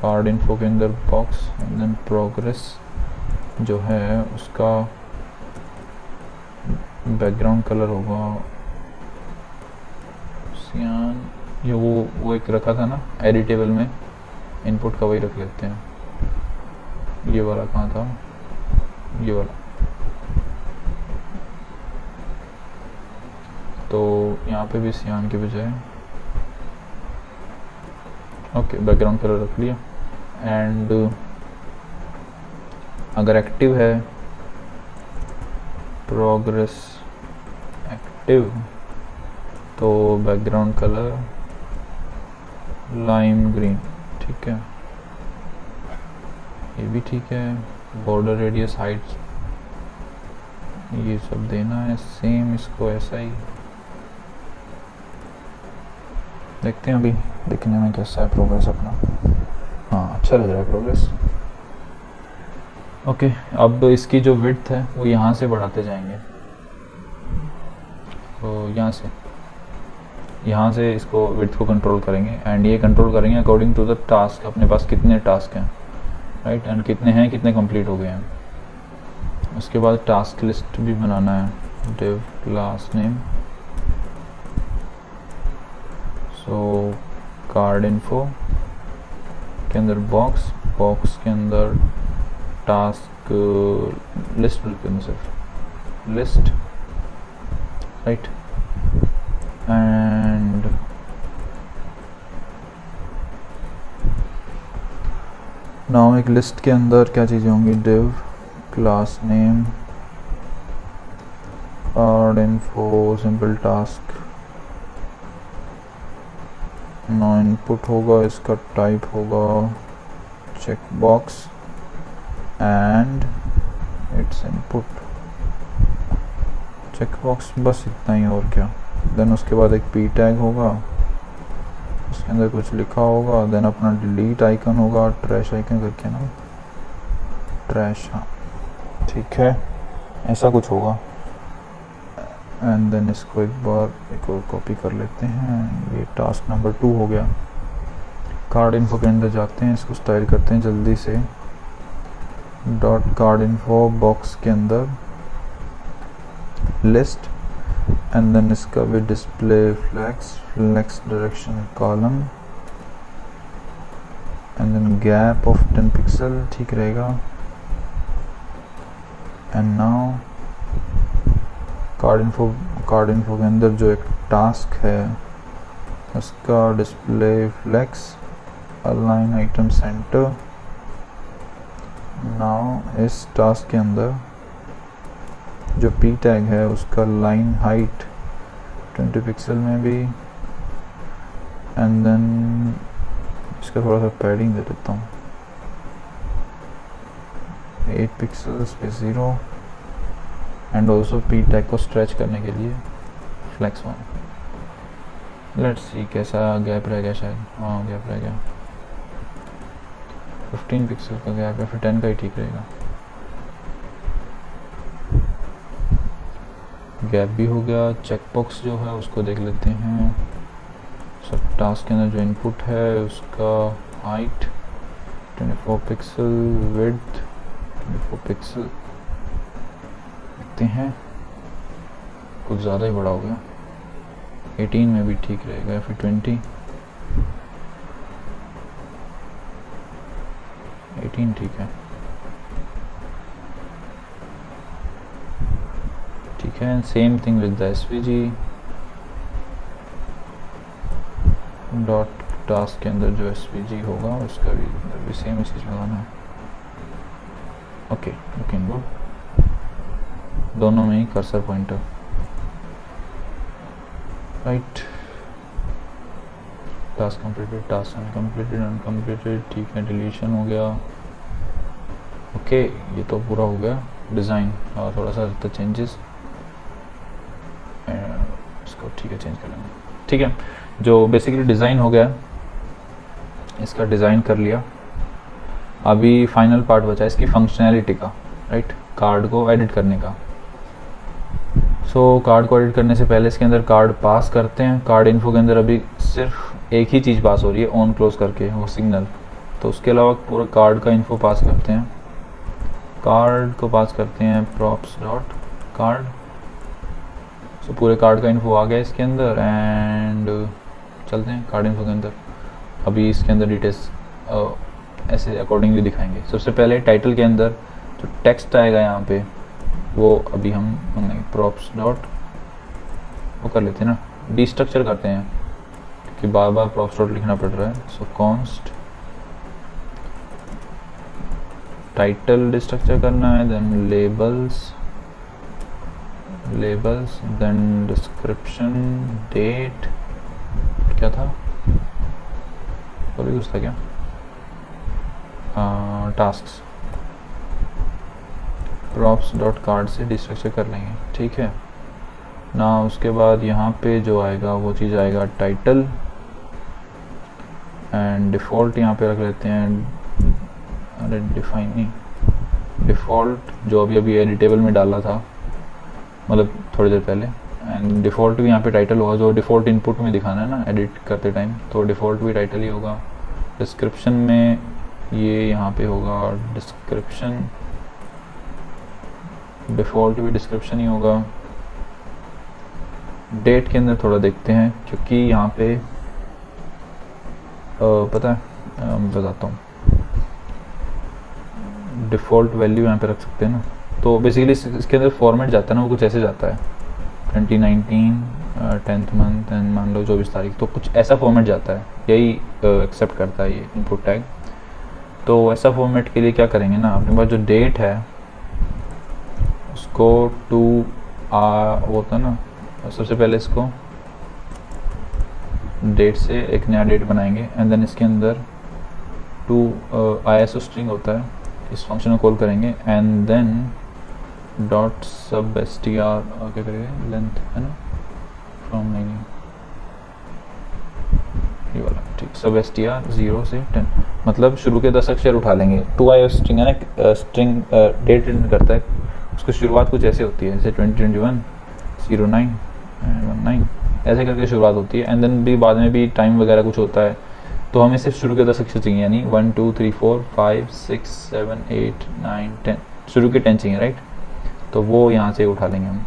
कार्ड इन्फो के अंदर बॉक्स एंड देन प्रोग्रेस जो है उसका बैकग्राउंड कलर होगा सियान। ये वो एक रखा था ना एडिटेबल में, इनपुट का वही रख लेते हैं। ये वाला कहाँ था, ये वाला। तो यहाँ पे भी सियान के बजाय ओके बैकग्राउंड कलर रख लिया। एंड अगर एक्टिव है प्रोग्रेस एक्टिव तो बैकग्राउंड कलर लाइम ग्रीन। ठीक है, ये भी ठीक है। बॉर्डर रेडियस हाइट ये सब देना है सेम, इसको ऐसा ही देखते हैं अभी दिखने में कैसा है प्रोग्रेस अपना। हाँ अच्छा लग रहा है प्रोग्रेस। ओके, अब इसकी जो विड्थ है वो यहाँ से बढ़ाते जाएंगे। तो यहाँ से इसको विड्थ को कंट्रोल करेंगे एंड ये कंट्रोल करेंगे अकॉर्डिंग टू द टास्क, अपने पास कितने टास्क हैं राइट, एंड कितने हैं कितने कंप्लीट हो गए हैं। उसके बाद टास्क लिस्ट भी बनाना है, div क्लास नेम। सो कार्ड इन्फो के अंदर बॉक्स के अंदर टास्क लिस्ट लिखते हैं, सिर्फ लिस्ट राइट। एंड नाउ एक लिस्ट के अंदर क्या चीज़ें होंगी, div class name card info simple task. ना इनपुट होगा, इसका टाइप होगा checkbox and it's input checkbox, बस इतना ही और क्या। देन उसके बाद एक पी टैग होगा, उसके अंदर कुछ लिखा होगा। देन अपना डिलीट आइकन होगा, ट्रैश आइकन करके ना, ट्रैश। हाँ ठीक है, ऐसा कुछ होगा। एंड देन इसको एक बार एक और कॉपी कर लेते हैं। ये टास्क नंबर 2 हो गया। कार्ड इन्फो के अंदर जाते हैं, इसको स्टाइल करते हैं जल्दी से। डॉट कार्ड इन्फो बॉक्स के अंदर लिस्ट एंड देन इसका भी display flex direction column and then gap of 10 pixel ठीक रहेगा। एंड नाउ कार्ड इन्फो के अंदर जो एक टास्क है उसका display flex align item centre. Now इस टास्क के अंदर जो पी टैग है उसका लाइन हाइट 20 पिक्सल में भी एंड देन इसका थोड़ा सा पैडिंग दे देता हूँ 8 पिक्सल्स पे 0 एंड ऑल्सो पी टैग को स्ट्रेच करने के लिए फ्लेक्स 1। लेट्स सी कैसा गैप रह गया, शायद हाँ गैप रह गया 15 पिक्सल का गैप है, फिर 10 का ही ठीक रहेगा। गैप भी हो गया। चेक बॉक्स जो है उसको देख लेते हैं। सब टास्क के अंदर जो इनपुट है उसका हाइट 24 पिक्सल, विड्थ 24 पिक्सल देखते हैं, कुछ ज़्यादा ही बड़ा हो गया। 18 में भी ठीक रहेगा, फिर 20 18 ठीक है, ठीक है। Same thing with the SVG dot task के अंदर जो SVG होगा उसका भी सेम चीज़ लगाना है। Okay, looking good. दोनों में ही cursor pointer right. Task completed, task uncompleted, uncompleted ठीक है, डिलीशन हो गया। ओके, ये तो पूरा हो गया डिज़ाइन। और थोड़ा सा तो चेंजेस इसको ठीक है चेंज कर लेंगे, ठीक है। जो बेसिकली डिज़ाइन हो गया, इसका डिज़ाइन कर लिया। अभी फाइनल पार्ट बचा है इसकी फंक्शनैलिटी का, राइट, कार्ड को एडिट करने का। सो कार्ड को एडिट करने से पहले इसके अंदर कार्ड पास करते हैं। कार्ड इन्फो के अंदर अभी सिर्फ एक ही चीज़ पास हो रही है, ऑन क्लोज करके, वो सिग्नल। तो उसके अलावा पूरा कार्ड का इन्फो पास करते हैं। कार्ड को पास करते हैं प्रॉप्स डॉट कार्ड। सो पूरे कार्ड का इन्फो आ गया इसके अंदर एंड चलते हैं कार्ड इन्फो के अंदर। अभी इसके अंदर डिटेल्स ऐसे अकॉर्डिंगली दिखाएंगे। सबसे पहले टाइटल के अंदर जो टेक्स्ट आएगा यहाँ पे वो अभी हम प्रॉप्स डॉट वो कर लेते हैं ना, डिस्ट्रक्चर करते हैं क्योंकि बार बार प्रॉप्स डॉट लिखना पड़ रहा है। सो कॉन्स्ट टाइटल डिस्ट्रक्चर करना है, then labels then description, date क्या था और भी कुछ था क्या, टास्क्स प्रॉप्स डॉट कार्ड से डिस्ट्रक्चर कर लेंगे, ठीक है ना। उसके बाद यहाँ पे जो आएगा वो चीज़ आएगा टाइटल एंड डिफ़ॉल्ट यहाँ पे रख लेते हैं। अरे डिफाइन नहीं, डिफ़ॉल्ट जो अभी एडिटेबल में डाला था, मतलब थोड़ी देर पहले। एंड डिफ़ॉल्ट भी यहाँ पे टाइटल होगा, जो डिफ़ॉल्ट इनपुट में दिखाना है ना एडिट करते टाइम, तो डिफ़ॉल्ट भी टाइटल ही होगा। डिस्क्रिप्शन में ये यहाँ पे होगा डिस्क्रिप्शन, डिफ़ॉल्ट भी डिस्क्रिप्शन ही होगा। डेट के अंदर थोड़ा देखते हैं क्योंकि यहाँ पे पता है बताता हूँ, डिफ़ॉल्ट वैल्यू यहाँ पे रख सकते हैं ना। तो बेसिकली इसके अंदर फॉर्मेट जाता है ना, वो कुछ ऐसे जाता है 2019 10th मंथ एंड मान लो 24 तारीख, तो कुछ ऐसा फॉर्मेट जाता है, यही एक्सेप्ट करता है ये इनपुट टैग। तो ऐसा फॉर्मेट के लिए क्या करेंगे ना, अपने पास जो डेट है उसको होता है ना, सबसे पहले इसको डेट से एक नया डेट बनाएंगे एंड देन इसके अंदर ISO स्ट्रिंग होता है, इस फंक्शन को कॉल करेंगे एंड देन डॉट सब str क्या करेंगे, लेंथ है ना फ्रॉम नहीं ये वाला, ठीक, सब str 0 से 10, मतलब शुरू के 10 अक्षर उठा लेंगे। 2ISO स्ट्रिंग है ना, स्ट्रिंग डेट रिटर्न करता है, उसकी शुरुआत कुछ ऐसे होती है, जैसे 2021 09 19 ऐसे करके शुरुआत होती है एंड देन भी बाद में भी टाइम वगैरह कुछ होता है। तो हमें सिर्फ शुरू के 10 अक्षर चाहिए, यानी 1 2 3 4 5 6 7 8 9 10, शुरू के 10 चाहिए, राइट। तो वो यहाँ से उठा लेंगे हम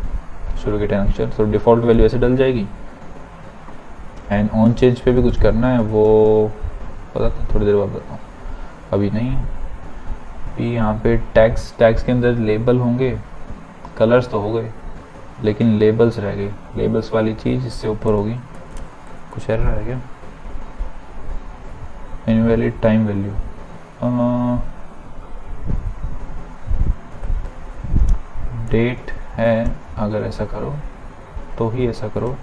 शुरू के 10 अक्षर, तो डिफ़ॉल्ट वैल्यू ऐसे डल जाएगी। एंड ऑन चेंज पे भी कुछ करना है, वो पता था थोड़ी देर बाद बताऊँ, अभी नहीं है। अभी यहाँ पे टैग्स के अंदर लेबल होंगे, कलर्स तो हो गए लेकिन लेबल्स रह गए। लेबल्स वाली चीज़ इससे ऊपर होगी। कुछ एरर है क्या? इनवैलिड टाइम वैल्यू, डेट है, अगर ऐसा करो तो ही ऐसा करो,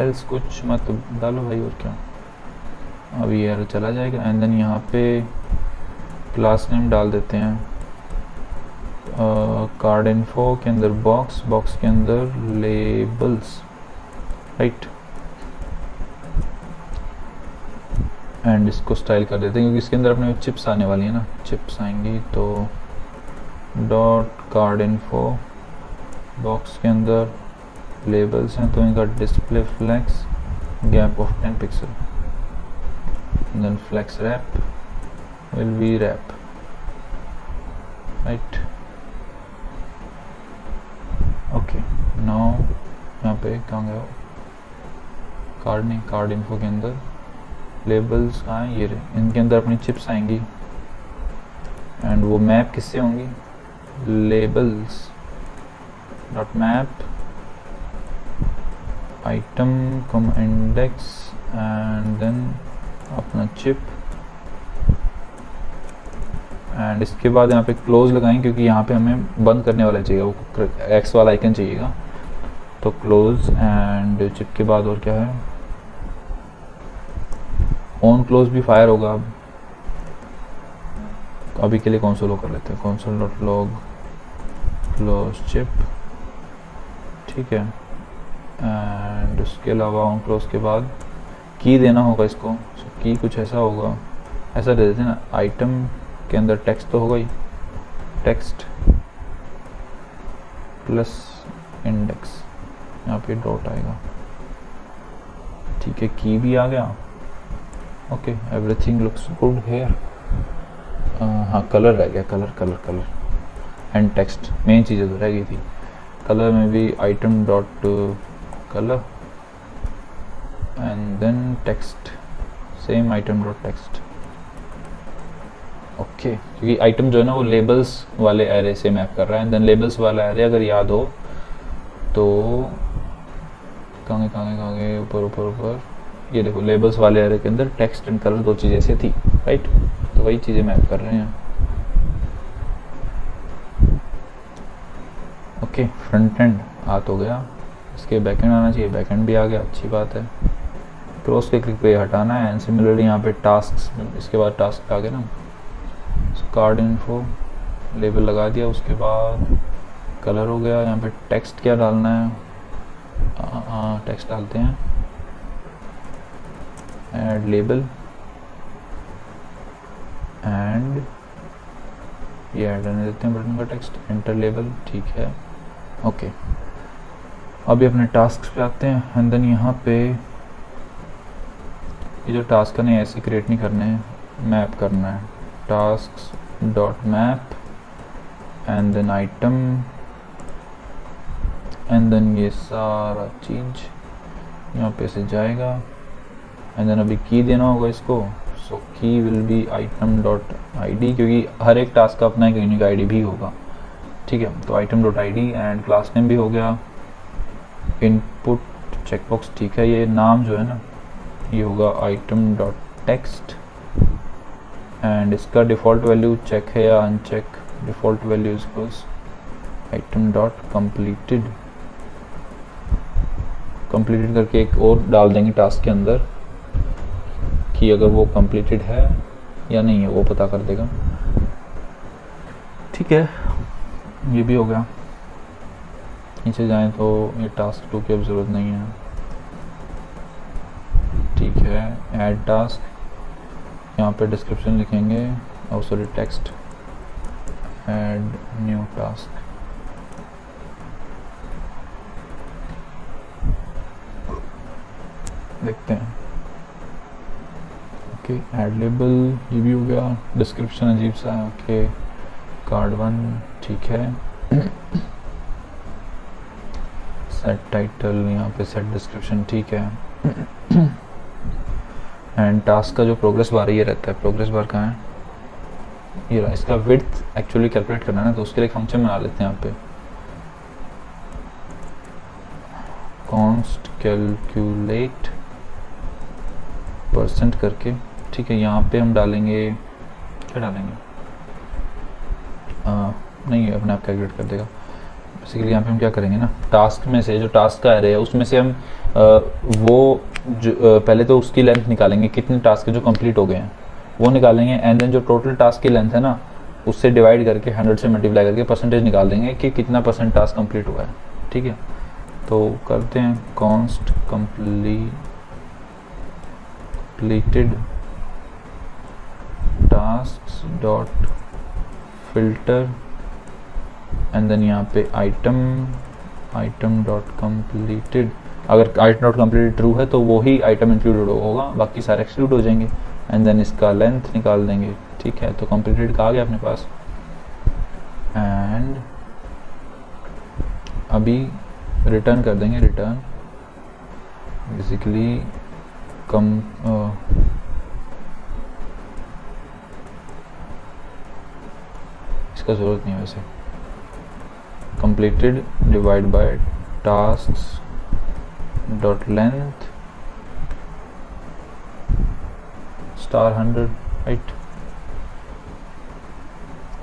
एल्स कुछ मत डालो भाई। और क्या, अभी यार चला जाएगा। एंड देन यहाँ पे क्लास नेम डाल देते हैं, कार्ड इन्फो के अंदर बॉक्स के अंदर लेबल्स, राइट। एंड इसको स्टाइल कर देते हैं क्योंकि इसके अंदर अपने चिप्स आने वाली है ना, चिप्स आएंगी। तो डॉट कार्ड इन्फो, बॉक्स के अंदर लेबल्स हैं तो इनका display flex gap of 10 pixel, then flex wrap will be wrap, right. Okay, now यहाँ पे कहाँ गया, कार्ड नहीं, कार्ड इन्फो के अंदर लेबल्स कहाँ हैं, ये रहे। इनके अंदर अपनी चिप्स आएंगी एंड वो मैप किससे होंगी, labels dot map item comma index and then अपना चिप। एंड इसके बाद यहाँ पे क्लोज लगाएंगे क्योंकि यहाँ पे हमें बंद करने वाला चाहिए, वो एक्स वाला आइकन चाहिएगा, तो क्लोज। एंड चिप के बाद और क्या है, ऑन क्लोज भी फायर होगा। अब तो अभी के लिए कंसोल लॉग कर लेते हैं, console dot log close chip, ठीक है। एंड उसके अलावा ऑन क्लोज के बाद की देना होगा इसको, की कुछ ऐसा होगा, ऐसा दे देते हैं ना, आइटम के अंदर टेक्स्ट तो होगा ही, टेक्स्ट प्लस इंडेक्स, यहाँ पे डॉट आएगा, ठीक है। की भी आ गया, okay, everything looks good here. हाँ, कलर रह गया, कलर एंड टेक्स्ट, मेन चीज़ें तो रह गई थी। कलर में भी item dot colour and then text, same item dot text, okay. क्योंकि आइटम जो है ना वो लेबल्स वाले एरे से मैप कर रहा है। देन लेबल्स वाला एरे अगर याद हो तो कहाँ ऊपर, ये देखो, लेबल्स वाले एरे के अंदर टेक्स्ट एंड कलर दो चीज़ें ऐसे थी, राइट। तो वही चीज़ें मैप कर रहे हैं, ओके। फ्रंट एंड आ तो गया, इसके बैक एंड आना चाहिए, बैक एंड भी आ गया, अच्छी बात है। क्रॉस के क्लिक पे हटाना है। एंड सिमिलरली यहाँ पे टास्क, इसके बाद टास्क आ गया ना, कार्ड इन्फो लेबल लगा दिया, उसके बाद कलर हो गया। यहाँ पे टेक्स्ट क्या डालना है, टेक्स्ट डालते हैं, ऐड लेबल एंड ये ऐड करने देते हैं बटन का टेक्स्ट, एंटर लेबल, ठीक है, ओके। अभी अपने टास्क पे आते हैं। एंड देन यहाँ पे ये जो टास्क है ऐसे क्रिएट नहीं करने हैं, मैप करना है, task dot map and then item and then ये सारा चीज यहाँ पे से जाएगा। एंड देन अभी की देना होगा इसको, सो की will be item dot ID, क्योंकि हर एक टास्क का अपना एक यूनिक ID भी होगा, ठीक है। तो item dot ID and class name भी हो गया, इनपुट चेकबॉक्स, ठीक है। ये नाम जो है ना ये होगा आइटम डॉट टेक्स्ट एंड इसका डिफ़ॉल्ट वैल्यू चेक है या uncheck, default value equals item dot completed, completed करके एक और डाल देंगे टास्क के अंदर कि अगर वो कंप्लीटेड है या नहीं है वो पता कर देगा, ठीक है। ये भी हो गया। नीचे जाएं तो ये टास्क 2 की अब ज़रूरत नहीं है, ठीक है। ऐड टास्क, यहाँ पे डिस्क्रिप्शन लिखेंगे, और sorry text, add new task, देखते हैं, ओके। ऐड लेबल, ये भी हो गया। डिस्क्रिप्शन अजीब सा है, ओके। कार्ड 1, ठीक है। सेट टाइटल, यहाँ पे सेट डिस्क्रिप्शन, ठीक है। एंड टास्क का जो प्रोग्रेस बार ये रहता है, प्रोग्रेस बार कहाँ है, ये रहा। इसका विड्थ एक्चुअली कैलकुलेट करना है ना, तो उसके लिए फंक्शन बना लेते हैं यहाँ पे, कॉन्स्ट कैलकुलेट परसेंट करके, ठीक है। यहाँ पे हम डालेंगे, क्या डालेंगे, नहीं अपने आप कैलकुलेट कर देगा। बेसिकली यहाँ पे हम क्या करेंगे ना, टास्क में से जो टास्क का एरे है उसमें से हम वो जो पहले तो उसकी लेंथ निकालेंगे, कितने टास्क जो कंप्लीट हो गए हैं वो निकालेंगे, एंड देन जो टोटल टास्क की लेंथ है ना उससे डिवाइड करके 100 से मल्टीप्लाई करके परसेंटेज निकाल देंगे कि कितना % टास्क कंप्लीट हुआ है, ठीक है। तो करते हैं const completed tasks dot filter and then यहाँ पे आइटम डॉट कम्प्लीटेड। अगर आइटम डॉट कम्प्लीटेड ट्रू है तो वो ही आइटम इंक्लूडेड होगा, बाकी सारे एक्सक्लूड हो जाएंगे। एंड देन इसका लेंथ निकाल देंगे, ठीक है। तो कम्प्लीटेड का आ गया अपने पास। एंड अभी रिटर्न कर देंगे, रिटर्न बेसिकली इसका ज़रूरत नहीं है वैसे, completed divide by tasks dot length star 100, right.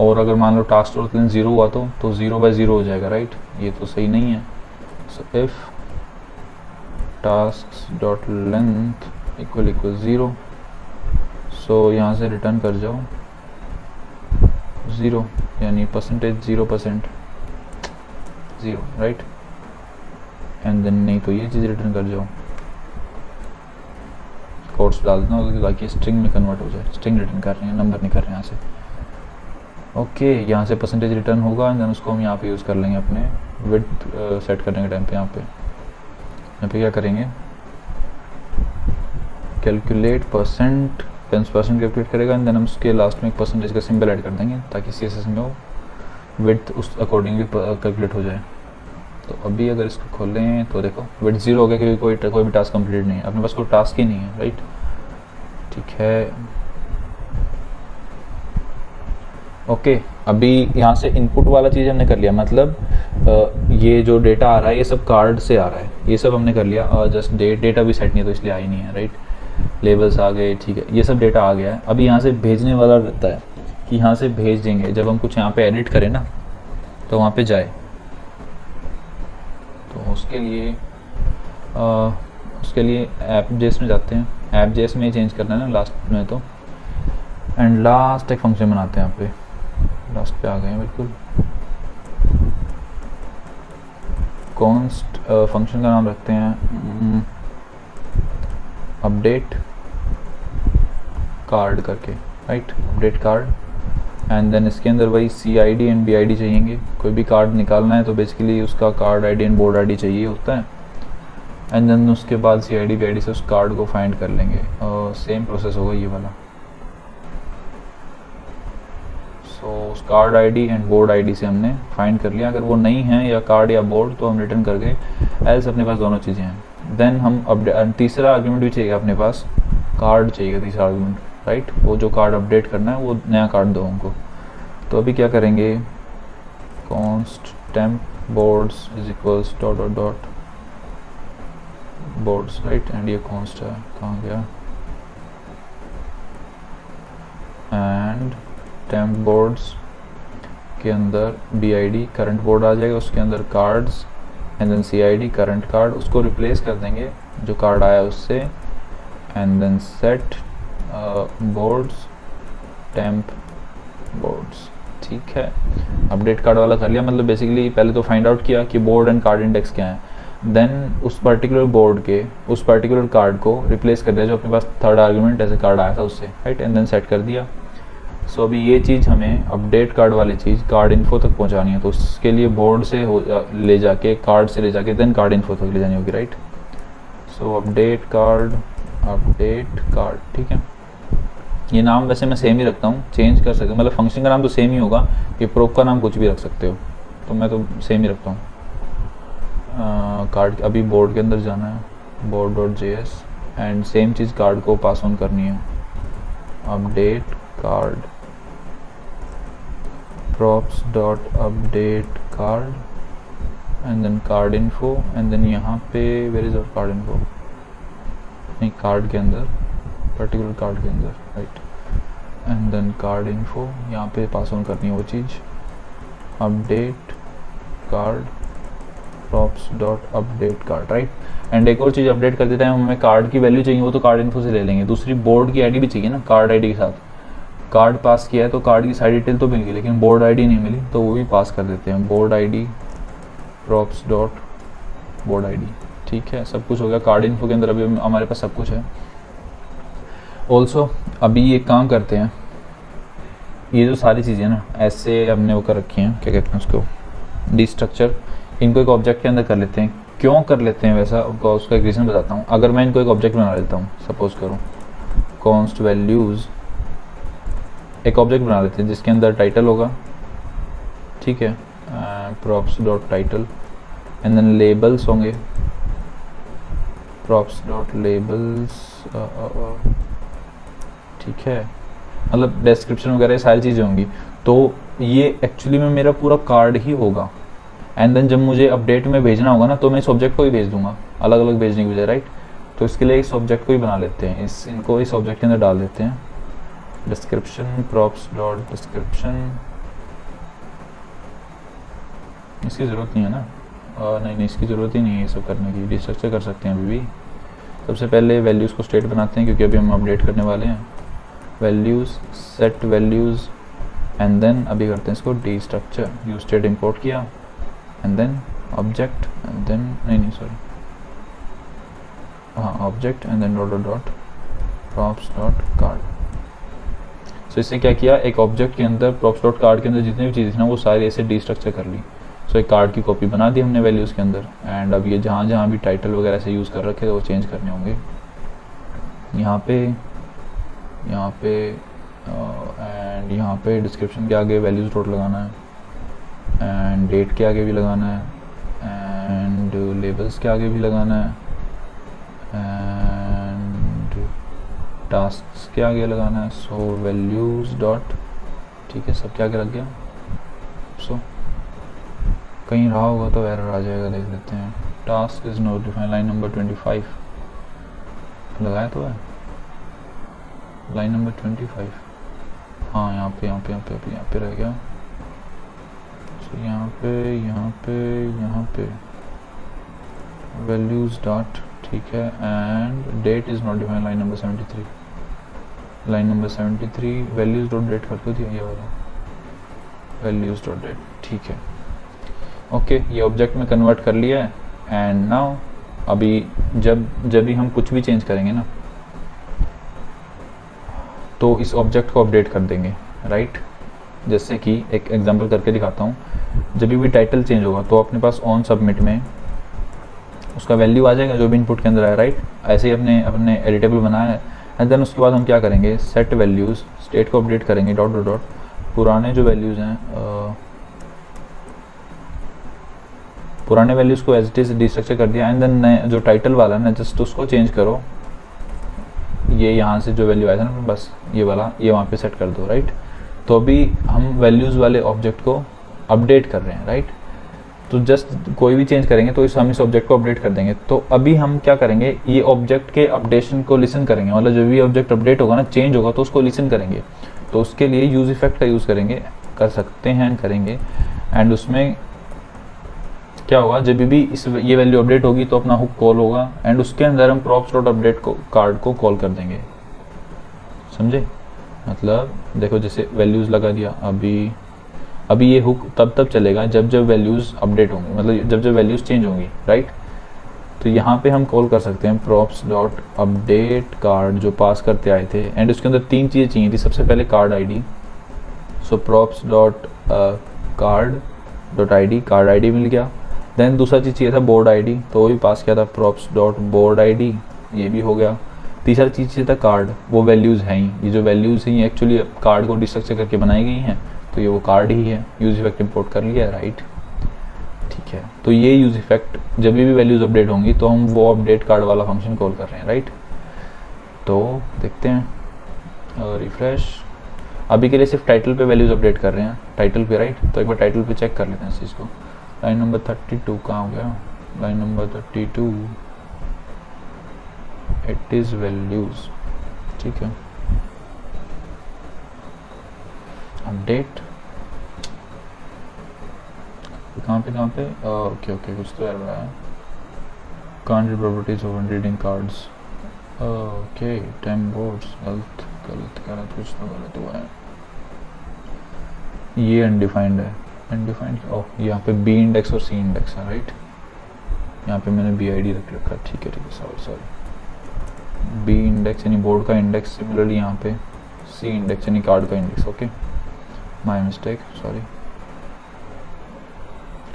और अगर मान लो टास्क डॉट लेंथ 0 हुआ तो 0/0 हो जाएगा, राइट। ये तो सही नहीं है। So if tasks dot length equal 0, सो यहाँ से रिटर्न कर जाओ 0, यानी परसेंटेज 0%, राइट। एंड देन नहीं तो ये चीज़ रिटर्न कर जाओ, कोट्स डाल देना ताकि स्ट्रिंग में कन्वर्ट हो जाए। स्ट्रिंग रिटर्न कर रहे हैं, नंबर नहीं कर रहे हैं यहाँ से। ओके, यहाँ से परसेंटेज रिटर्न होगा एंड देन उसको हम यहाँ पे यूज़ कर लेंगे अपने विड्थ सेट करने के टाइम पे। यहाँ पे क्या करेंगे, कैलकुलेट परसेंट कैलकुलेट करेगा एंड देन हम उसके लास्ट में एक परसेंटेज का सिंबल ऐड कर देंगे ताकि CSS में वो विड्थ उस अकॉर्डिंगली कैलकुलेट हो जाए। तो अभी अगर इसको खोलें तो देखो विड्थ 0 हो गया क्योंकि कोई भी टास्क कंप्लीट नहीं है, अपने पास कोई टास्क ही नहीं है, राइट। ठीक है, ओके। अभी यहाँ से इनपुट वाला चीज़ हमने कर लिया, मतलब ये जो डेटा आ रहा है ये सब कार्ड से आ रहा है, ये सब हमने कर लिया। और जस्ट डेटा भी सेट नहीं है तो इसलिए आ ही नहीं है, राइट। लेबल्स आ गए, ठीक है, ये सब डेटा आ गया है। अभी यहाँ से भेजने वाला रहता है कि यहाँ से भेज देंगे, जब हम कुछ यहाँ पे एडिट करें ना तो वहाँ पे जाए, तो उसके लिए ऐप जेएस में जाते हैं। ऐप जेएस में ही चेंज करना है ना लास्ट में, तो एंड लास्ट एक फंक्शन बनाते हैं। यहाँ पे लास्ट पे आ गए हैं बिल्कुल। कॉन्स्ट फंक्शन का नाम रखते हैं अपडेट कार्ड करके, right, update card. And then इसके अंदर वही CID एंड BID चाहिए। कोई भी कार्ड निकालना है तो बेसिकली उसका card ID and board ID चाहिए होता है। एंड देन उसके बाद CID BID से उस कार्ड को फाइंड कर लेंगे और सेम प्रोसेस होगा ये वाला। सो उस card ID and board ID से हमने फाइंड कर लिया। अगर वो नहीं है या कार्ड या बोर्ड तो हम रिटर्न कर गए, एल्स अपने पास दोनों चीज़ें हैं। देन हम अपडेट, तीसरा आर्ग्यूमेंट भी चाहिए अपने पास, कार्ड चाहिए तीसरा आर्ग्यूमेंट, राइट। वो जो कार्ड अपडेट करना है वो नया कार्ड दो हमको। तो अभी क्या करेंगे, const temp boards is equals dot dot dot boards, right. And ये कॉन्स्ट है, कहाँ गया, एंड टेम्प बोर्ड्स के अंदर BID करंट बोर्ड आ जाएगा, उसके अंदर cards and then CID current card, उसको रिप्लेस कर देंगे जो कार्ड आया उससे। And then set boards temp boards, ठीक है। अपडेट कार्ड वाला कर लिया, मतलब बेसिकली पहले तो फाइंड आउट किया कि बोर्ड एंड कार्ड इंडेक्स क्या है, देन उस पर्टिकुलर बोर्ड के उस पर्टिकुलर कार्ड को रिप्लेस कर दिया जो अपने पास थर्ड आर्गुमेंट ऐसे कार्ड आया था उससे, राइट। एंड देन सेट कर दिया। सो अभी ये चीज़ हमें अपडेट कार्ड वाली चीज़ कार्ड इन्फो तक पहुंचानी है, तो उसके लिए बोर्ड से ले जाके कार्ड से ले जाके देन कार्ड इन्फो तक ले जानी होगी, राइट। सो अपडेट कार्ड, ठीक है। ये नाम वैसे मैं सेम ही रखता हूँ, चेंज कर सकते हो, मतलब फंक्शन का नाम तो सेम ही होगा, ये प्रोब का नाम कुछ भी रख सकते हो, तो मैं तो सेम ही रखता हूँ। कार्ड अभी बोर्ड के अंदर जाना है, board.js, and same cheese card को पास ऑन करनी है, update card, props dot update card, and then card info, and then यहाँ पे वेयर इज और कार्ड इन्फो, नहीं कार्ड के अंदर, पर्टिकुलर कार्ड के अंदर, right, and then card info, यहाँ पे पास ऑन करनी है वो चीज़, update card, props dot update card, right. And एक और चीज़ अपडेट कर देता है, हमें कार्ड की वैल्यू चाहिए वो तो कार्ड इन्फो से ले लेंगे, दूसरी बोर्ड की आईडी भी चाहिए ना, कार्ड आईडी के साथ कार्ड पास किया है तो कार्ड की साइड डिटेल तो मिल गई, लेकिन बोर्ड आईडी नहीं मिली, तो वो भी पास कर देते हैं, board ID, props dot board ID, ठीक है, सब कुछ हो गया। कार्ड इन्फो के अंदर अभी हमारे पास सब कुछ है। ऑल्सो अभी एक काम करते हैं, ये जो सारी चीज़ें ना ऐसे हमने वो कर रखी हैं, क्या कहते हैं उसको, डी स्ट्रक्चर, इनको एक ऑब्जेक्ट के अंदर कर लेते हैं। क्यों कर लेते हैं वैसा, उसका एक रीज़न बताता हूँ। अगर मैं इनको एक ऑब्जेक्ट बना लेता हूँ, सपोज करूँ कॉन्स्ट वैल्यूज़, एक ऑब्जेक्ट बना लेते हैं जिसके अंदर टाइटल होगा, ठीक है, props dot title, and then labels होंगे, props डॉट लेबल्स, ठीक है, मतलब डिस्क्रिप्शन वगैरह सारी चीज़ें होंगी। तो ये एक्चुअली में मेरा पूरा कार्ड ही होगा, एंड देन जब मुझे अपडेट में भेजना होगा ना तो मैं इस ऑब्जेक्ट को ही भेज दूंगा, अलग अलग भेजने की बजाय, राइट। तो इसके लिए इस ऑब्जेक्ट को ही बना लेते हैं, इनको इस ऑब्जेक्ट के अंदर डाल देते हैं, डिस्क्रिप्शन, props डॉट डिस्क्रिप्शन, इसकी ज़रूरत नहीं है ना, नहीं इसकी ज़रूरत ही नहीं है ये सब करने की, डिस्ट्रक्चर कर सकते हैं अभी भी। सबसे पहले वैल्यूज़ को स्टेट बनाते हैं क्योंकि अभी हम अपडेट करने वाले हैं, values, set values, and then अभी करते हैं इसको destructure, use state import किया, and then object, and then नहीं सॉरी, हाँ object, and then dot dot dot props dot card. So इससे क्या किया, एक ऑब्जेक्ट के अंदर props डॉट कार्ड के अंदर जितनी भी चीज़ थी ना वो सारी ऐसे डी स्ट्रक्चर कर ली। सो एक कार्ड की कॉपी बना दी हमने वैल्यूज़ के अंदर, एंड अब ये जहाँ जहाँ भी टाइटल वगैरह से यूज़ कर रखे थे वो चेंज करने होंगे, यहाँ पे एंड यहाँ पे डिस्क्रिप्शन के आगे वैल्यूज़ डॉट लगाना है, एंड डेट के आगे भी लगाना है, एंड लेबल्स के आगे भी लगाना है, एंड टास्क के आगे लगाना है। सो वैल्यूज़ डॉट, ठीक है, सब के आगे लग गया। सो कहीं रहा होगा तो एरर आ जाएगा, देख लेते हैं। Task is not defined, line number 25 लगाया तो है, लाइन नंबर 25, हाँ यहाँ पे रह गया। तो यहाँ पे वैल्यूज़ डॉट, ठीक है, and date is not defined, line number 73 values dot date करके दिया, ये वाला वैल्यूज़ डॉट डेट, ठीक है, ओके। ये ऑब्जेक्ट में कन्वर्ट कर लिया है, एंड नाउ अभी जब भी हम कुछ भी चेंज करेंगे ना तो इस ऑब्जेक्ट को अपडेट कर देंगे, राइट। जैसे कि एक एग्जांपल करके दिखाता हूँ, जब भी टाइटल चेंज होगा तो अपने पास ऑन सबमिट में उसका वैल्यू आ जाएगा जो भी इनपुट के अंदर है, राइट। ऐसे ही अपने एडिटेबल बनाया है, एंड देन उसके बाद हम क्या करेंगे, सेट वैल्यूज़, स्टेट को अपडेट करेंगे, डॉट डॉट डॉट, पुराने जो वैल्यूज़ हैं, पुराने वैल्यूज़ को एज इट इज डिस्ट्रक्चर कर दिया, एंड देन नए जो टाइटल वाला है ना जस्ट उसको चेंज करो, ये यहाँ से जो वैल्यू आया था ना बस ये वाला ये वहाँ पे सेट कर दो, राइट। तो अभी हम वैल्यूज़ वाले ऑब्जेक्ट को अपडेट कर रहे हैं, राइट। तो जस्ट कोई भी चेंज करेंगे तो हम इस ऑब्जेक्ट को अपडेट कर देंगे। तो अभी हम क्या करेंगे, ये ऑब्जेक्ट के अपडेशन को लिसन करेंगे, मतलब जो भी ऑब्जेक्ट अपडेट होगा ना, चेंज होगा तो उसको लिसन करेंगे। तो उसके लिए यूज इफेक्ट का यूज़ करेंगे, एंड उसमें क्या होगा, जब भी ये वैल्यू अपडेट होगी तो अपना हुक कॉल होगा, एंड उसके अंदर हम props डॉट अपडेट को कार्ड को कॉल कर देंगे, समझे। मतलब देखो जैसे वैल्यूज़ लगा दिया, अभी ये हुक तब चलेगा जब वैल्यूज़ अपडेट होंगी, मतलब जब वैल्यूज़ चेंज होंगी, राइट। तो यहाँ पे हम कॉल कर सकते हैं props डॉट अपडेट कार्ड जो पास करते आए थे, एंड उसके अंदर 3 चीज़ें चाहिए थी। सबसे पहले card ID, so props dot card dot ID, card ID मिल गया। देन दूसरा चीज़ चाहिए था बोर्ड आईडी, तो वो भी पास किया था, props डॉट बोर्ड आईडी, ये भी हो गया। तीसरा चीज़ चाहिए था कार्ड, वो वैल्यूज़ हैं ही, ये जो वैल्यूज़ हैं एक्चुअली कार्ड को डिस्ट्रक्चर करके बनाई गई हैं, तो ये वो कार्ड ही है। यूज इफेक्ट इंपोर्ट कर लिया, राइट, ठीक ठीक है, तो ये यूज इफेक्ट जब भी वैल्यूज अपडेट होंगी तो हम वो अपडेट कार्ड वाला फंक्शन कॉल कर रहे हैं, राइट। तो देखते हैं रिफ्रेश, अभी के लिए सिर्फ टाइटल पे वैल्यूज अपडेट कर रहे हैं, टाइटल पे, राइट। तो एक बार टाइटल पे चेक कर लेते हैं इस चीज़ को। लाइन नंबर 32 कहाँ हो गया, line number 32 it is values, ठीक है। अपडेट कहाँ पे ओके कुछ तो एरर आया, can't read properties of reading cards, okay time boards, गलत कुछ तो गलत हुआ है, ये अनडिफाइंड है, अनडिफाइंड ओह यहाँ पे बी इंडेक्स और सी इंडेक्स है, राइट। यहाँ पे मैंने बी आई डी रख रखा, ठीक है सॉरी बी इंडेक्स यानी बोर्ड का इंडेक्स, सिमिलरली यहाँ पे सी इंडेक्स यानी कार्ड का index, okay my mistake, sorry.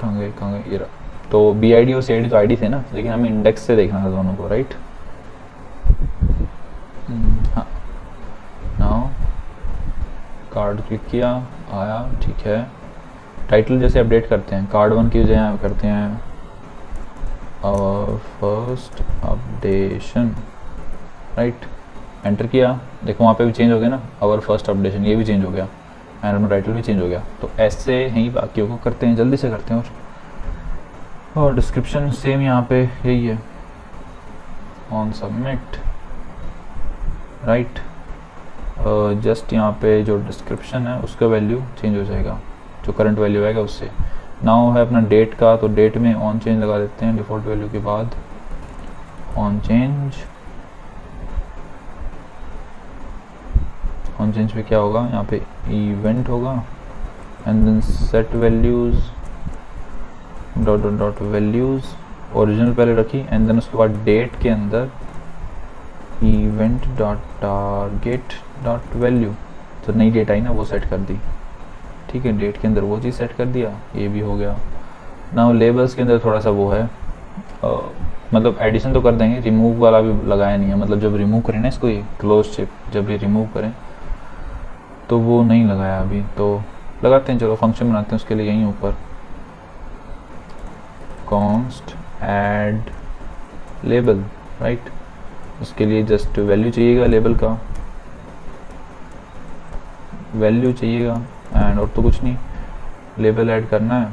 कहाँ गए ये रहा। तो बी आई डी और सी आई डी तो आई डी थे ना, लेकिन हमें इंडेक्स से देखना था दोनों को, राइट। हाँ नाउ कार्ड क्लिक किया, आया, ठीक है। टाइटल जैसे अपडेट करते हैं, कार्ड 1 की वजह करते हैं our first updation, right. Enter किया, देखो वहाँ पे भी चेंज हो गया ना, आवर फर्स्ट अपडेशन, ये भी चेंज हो गया एंड टाइटल भी चेंज हो गया। तो ऐसे ही बाकियों को करते हैं, जल्दी से करते हैं। और डिस्क्रिप्शन सेम यहाँ पे यही है, ऑन सबमिट, राइट। जस्ट यहाँ पे जो डिस्क्रिप्शन है उसका वैल्यू चेंज हो जाएगा, जो करंट वैल्यू आएगा उससे। नाउ है अपना डेट का, तो डेट में ऑन चेंज लगा देते हैं, डिफ़ॉल्ट वैल्यू के बाद ऑन चेंज। ऑन चेंज पे क्या होगा, यहाँ पे इवेंट होगा and then set values dot values, original पहले रखी एंड देन उसके बाद डेट के अंदर event dot target dot value, तो नई डेट आई ना वो सेट कर दी, ठीक है। डेट के अंदर वो चीज़ सेट कर दिया, ये भी हो गया। ना लेबल्स के अंदर थोड़ा सा वो है, मतलब एडिशन तो कर देंगे, रिमूव वाला भी लगाया नहीं है, मतलब जब रिमूव करें ना इसको, ये क्लोज शिप जब ये रिमूव करें तो वो नहीं लगाया अभी, तो लगाते हैं, चलो फंक्शन बनाते हैं उसके लिए। यहीं ऊपर कॉन्स्ट ऐड लेबल, राइट। उसके लिए जस्ट वैल्यू चाहिएगा, लेबल का वैल्यू चाहिएगा एंड और तो कुछ नहीं, लेबल ऐड करना है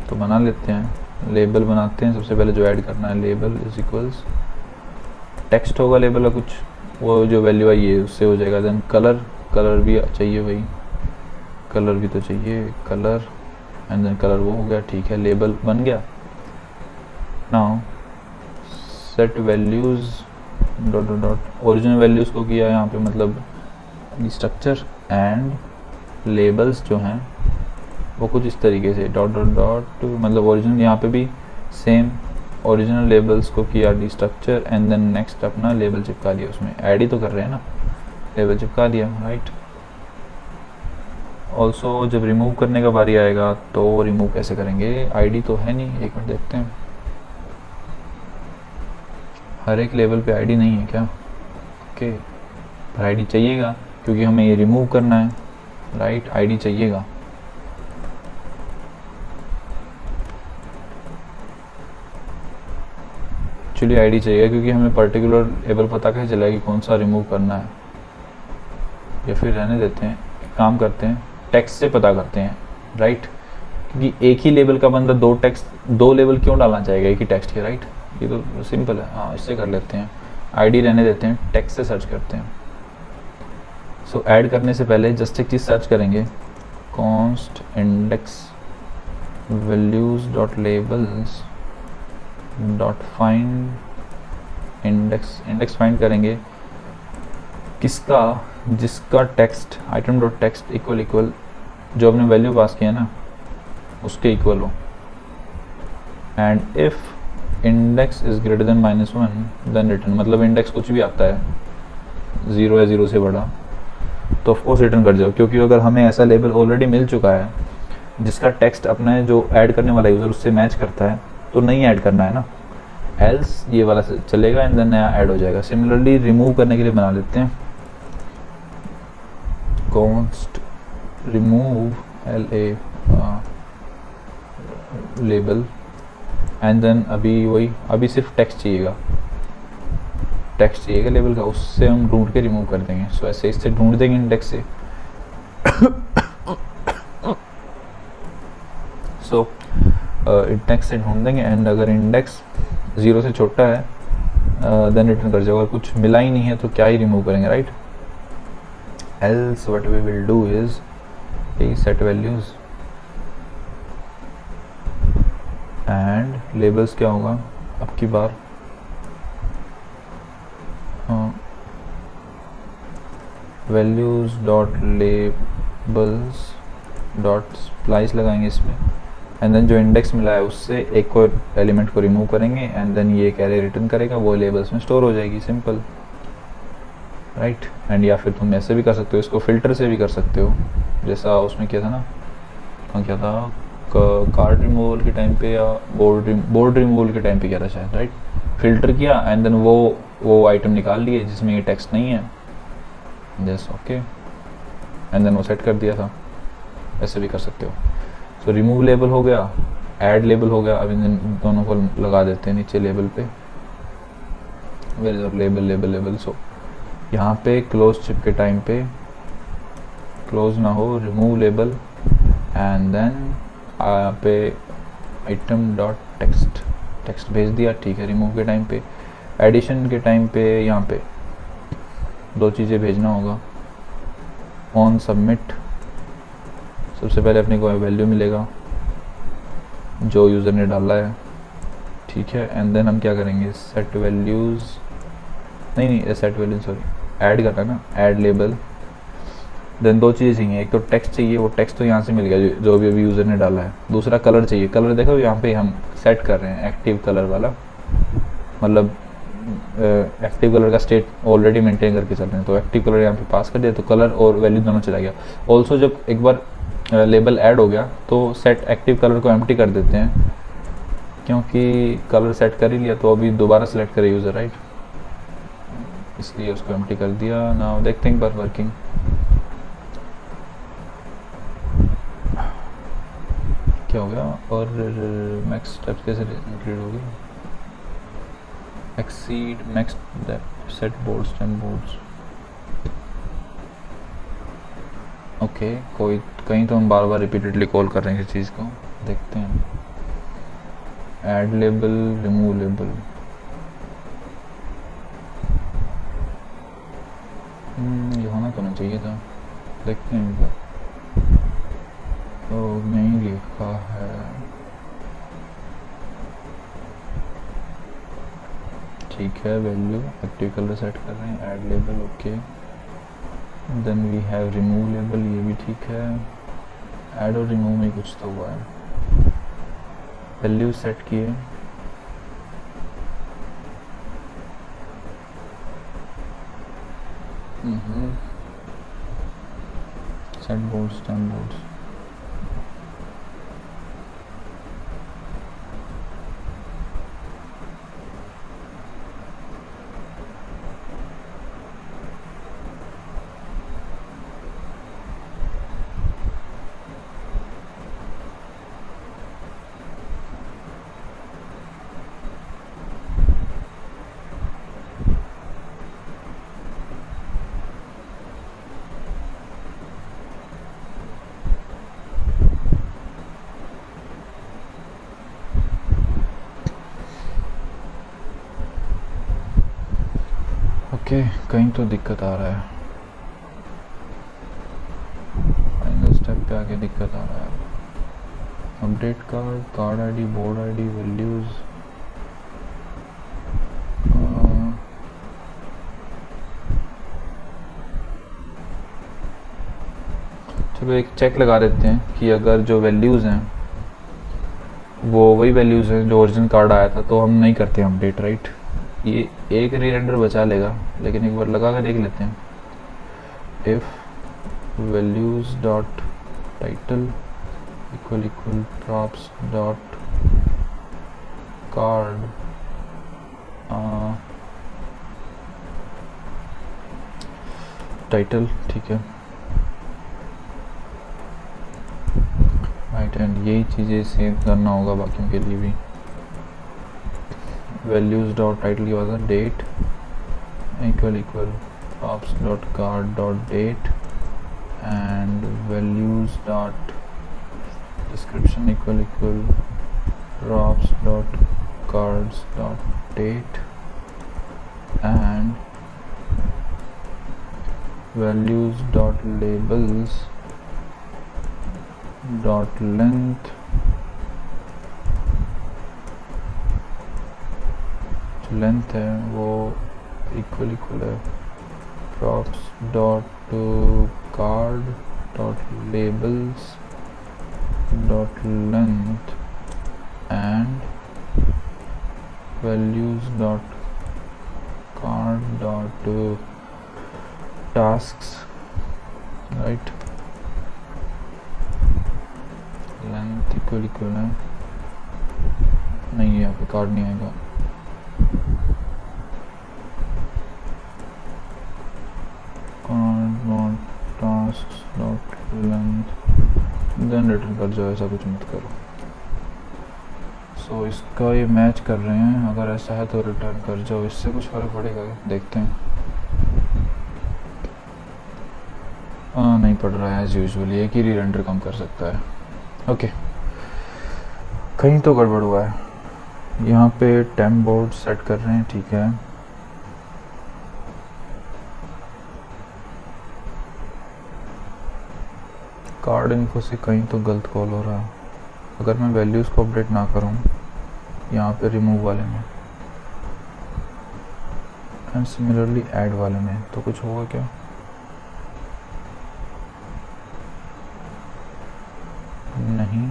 तो बना लेते हैं। लेबल बनाते हैं, सबसे पहले जो ऐड करना है लेबल इज इक्वल्स टेक्स्ट होगा लेबल का कुछ, वो जो वैल्यू आई है उससे हो जाएगा। देन कलर भी चाहिए भाई, कलर भी तो चाहिए, कलर एंड देन कलर वो हो गया, ठीक है, लेबल बन गया। Now set values dot dot original values को किया यहाँ पे, मतलब स्ट्रक्चर एंड लेबल्स जो हैं वो कुछ इस तरीके से डॉट डॉट डॉट, मतलब ओरिजिनल यहाँ पे भी सेम ओरिजिनल लेबल्स को किया destructure and then next अपना लेबल चिपका दिया, उसमें ऐड ही तो कर रहे हैं ना, लेबल चिपका दिया, राइट। ऑल्सो जब रिमूव करने का बारी आएगा तो रिमूव कैसे करेंगे, आईडी तो है नहीं, एक मिनट देखते हैं। हर एक लेवल पे आईडी नहीं है क्या, ओके, पर आईडी चाहिएगा क्योंकि हमें ये रिमूव करना है, राइट। आईडी चाहिएगा, एक्चुअली आईडी चाहिए क्योंकि हमें पर्टिकुलर लेवल पता कैसे चलेगा कि कौन सा रिमूव करना है, या फिर रहने देते हैं, काम करते हैं टेक्स्ट से पता करते हैं, राइट। क्योंकि एक ही लेवल का बंदा दो लेवल क्यों डालना चाहेगा एक ही टेक्स्ट के, राइट। ये तो सिंपल है, हाँ इससे कर लेते हैं। आईडी रहने देते हैं, टेक्स्ट से सर्च करते हैं। सो ऐड करने से पहले जस्ट एक चीज़ सर्च करेंगे, const index values dot labels dot find index find करेंगे किसका, जिसका text item dot text equal जो अपने वैल्यू पास किया ना उसके इक्वल हो, and if index is greater than -1 then return, मतलब इंडेक्स कुछ भी आता है 0 या 0 से बड़ा तो ऑफकोर्स रिटर्न कर जाओ, क्योंकि अगर हमें ऐसा लेबल ऑलरेडी मिल चुका है जिसका टेक्स्ट अपना जो ऐड करने वाला यूज़र उससे मैच करता है तो नहीं ऐड करना है ना, एल्स ये वाला चलेगा एंड देन नया ऐड हो जाएगा। सिमिलरली रिमूव करने के लिए बना लेते हैं const remove LA label and then अभी सिर्फ टेक्स्ट चाहिएगा लेबल का, उससे हम ढूंढ के रिमूव कर देंगे। सो ऐसे इससे ढूंढ देंगे इंडेक्स से। सो इंडेक्स से ढूंढ देंगे एंड अगर इंडेक्स 0 से छोटा है देन रिटर्न कर जाओ। अगर कुछ मिला ही नहीं है तो क्या ही रिमूव करेंगे, right. Else what we will do is set values and labels क्या होगा अब की बार, values dot labels dot splice लगाएंगे इसमें एंड देन जो इंडेक्स मिला है उससे एक और एलिमेंट को रिमूव करेंगे एंड देन ये एक एरे रिटर्न करेगा, वो लेबल्स में स्टोर हो जाएगी, सिंपल, राइट। एंड या फिर तुम ऐसे भी कर सकते हो, इसको फिल्टर से भी कर सकते हो, जैसा उसमें किया था ना, क्या था, कार्ड रिमूवल के टाइम पे या बोर्ड रिमूवल के टाइम पे किया था शायद, राइट। फिल्टर किया एंड देन वो आइटम निकाल लिए जिसमें ये टेक्स्ट नहीं है, जस्ट ओके, एंड देन वो सेट कर दिया था। ऐसे भी कर सकते हो। सो रिमूव लेबल हो गया, ऐड लेबल हो गया। अब इन दोनों को लगा देते हैं नीचे लेबल पे, where is label label label. So यहाँ पे क्लोज चिप के टाइम पे क्लोज ना हो, रिमूव लेबल एंड देन यहाँ पे आइटम डॉट टेक्स्ट भेज दिया, ठीक है। रिमूव के टाइम पे, एडिशन के टाइम पे यहाँ पे दो चीज़ें भेजना होगा। ऑन सबमिट, सबसे पहले अपने को वैल्यू मिलेगा जो यूज़र ने डाला है, ठीक है। एंड देन हम क्या करेंगे, सेट वैल्यूज़, नहीं सेट वैल्यू सॉरी, ऐड करना है ना, ऐड लेबल। देन दो चीज़ें चाहिए, एक तो टेक्स्ट चाहिए, वो टेक्स्ट तो यहाँ से मिल गया जो भी अभी यूज़र ने डाला है। दूसरा कलर चाहिए, कलर देखो यहाँ पे हम सेट कर रहे हैं एक्टिव कलर वाला, मतलब एक्टिव कलर का स्टेट ऑलरेडी मेंटेन करके चल रहे हैं, तो एक्टिव कलर यहाँ पे पास कर दिया तो कलर और वैल्यू दोनों चला गया। ऑल्सो जब एक बार लेबल ऐड हो गया तो सेट एक्टिव कलर को एम्प्टी कर देते हैं, क्योंकि कलर सेट कर ही लिया तो अभी दोबारा सेलेक्ट करे यूज़र, राइट, इसलिए उसको एम्प्टी कर दिया। नाउ देखते हैं एक बार वर्किंग क्या हो गया। और मैक्स स्टेप्स कैसे इंक्लूड होगी, exceed max set boards 10 boards, okay. कोई कहीं तो हम बार बार रिपीटेडली कॉल कर रहे हैं इस चीज़ को, देखते हैं। ऐड लेबल, रिमूव लेबल, ये होना तो नहीं चाहिए था, देखते हैं एक बार। तो नहीं लिखा है, ठीक है। वैल्यू एक्टिव कलर सेट कर रहे हैं, add label, okay. Then we have remove label, ये भी ठीक है। ऐड और रिमूव में कुछ तो हुआ है। वैल्यू सेट किए, सेट बोर्ड्स 10 बोर्ड्स, ओके। कहीं तो दिक्कत आ रहा है, फाइनल स्टेप पे आके दिक्कत आ रहा है। Update card ID, board ID, values, चलो एक चेक लगा देते हैं कि अगर जो वैल्यूज़ हैं वो वही वैल्यूज़ हैं जो ओरिजिनल कार्ड आया था तो हम नहीं करते अपडेट, राइट। ये एक रीरेंडर बचा लेगा, लेकिन एक बार लगा कर देख लेते हैं। If values dot title equal equal props dot card, title, ठीक है, राइट। डेट एंड यही चीज़ें सेव करना होगा बाकियों के लिए भी। वैल्यूज डॉट टाइटल की बात है date equal equal props dot card dot date and values dot description equal equal props dot cards dot date and values dot labels dot length जो लेंथ है वो इक्वल इक्वल है props dot card dot labels dot length and values dot card dot tasks, right? Length equal equal है, नहीं यहाँ पे card नहीं आएगा। Card dot task dot length then return कर जाओ, ऐसा कुछ मत करो। सो इसका ये मैच कर रहे हैं, अगर ऐसा है तो रिटर्न कर जाओ। इससे कुछ फ़र्क पड़ेगा, देखते हैं। नहीं पड़ रहा है एज यूजुअली, एक ही रीरेंडर कम कर सकता है। ओके, कहीं तो गड़बड़ हुआ है। यहाँ पे टेम्प बोर्ड सेट कर रहे हैं, ठीक है। कार्ड इन्फो से कहीं तो गलत कॉल हो रहा है। अगर मैं वैल्यूज़ को अपडेट ना करूँ यहाँ पे रिमूव वाले में एंड सिमिलरली ऐड वाले में, तो कुछ होगा क्या? नहीं,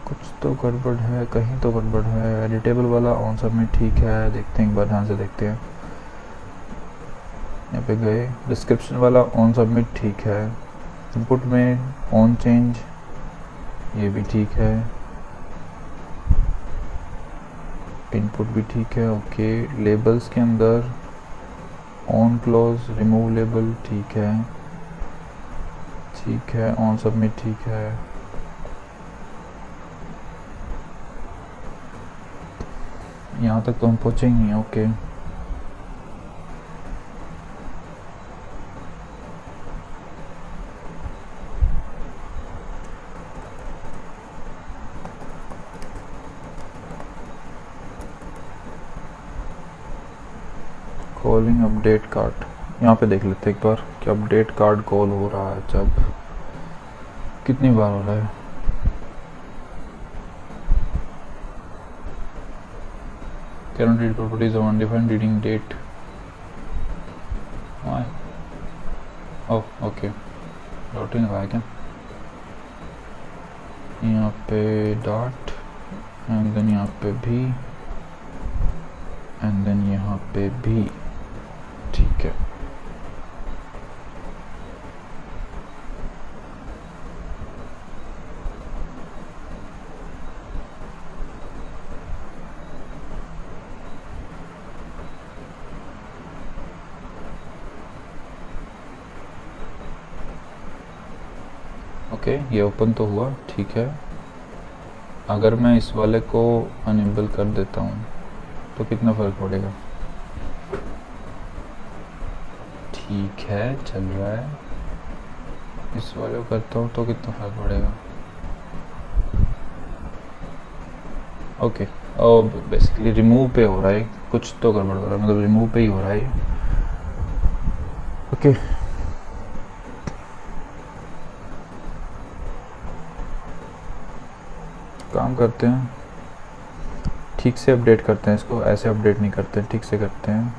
कुछ तो गड़बड़ है, कहीं तो गड़बड़ है। एडिटेबल वाला ऑन सबमिट ठीक है, देखते हैं एक बार ध्यान से देखते हैं। यहाँ पे गए, डिस्क्रिप्शन वाला ऑन सबमिट ठीक है। इनपुट में ऑन चेंज ये भी ठीक है, इनपुट भी ठीक है। ओके, लेबल्स के अंदर ऑन क्लोज रिमूव लेबल ठीक है, ठीक है। ऑन सबमिट ठीक है। यहाँ तक तो हम पहुँचे ही नहीं। ओके, कॉलिंग अपडेट कार्ड, यहाँ पे देख लेते हैं एक बार कि अपडेट कार्ड कॉल हो रहा है जब, कितनी बार हो रहा है। Cannot read properties of undefined reading date. Why? Oh, okay. डॉटिंग लगाया क्या? यहाँ पे डॉट एंड देन यहाँ पे भी एंड देन यहाँ पे भी, ठीक है। ओके, ये ओपन तो हुआ, ठीक है। अगर मैं इस वाले को अनेबल कर देता हूँ तो कितना फ़र्क पड़ेगा? ठीक है, चल रहा है। इस वाले को करता हूँ तो कितना फ़र्क पड़ेगा? ओके, और बेसिकली रिमूव पे हो रहा है, कुछ तो गड़बड़ हो रहा है, मतलब रिमूव पे ही हो रहा है। ओके, काम करते हैं, ठीक से अपडेट करते हैं इसको, ऐसे अपडेट नहीं करते, ठीक से करते हैं।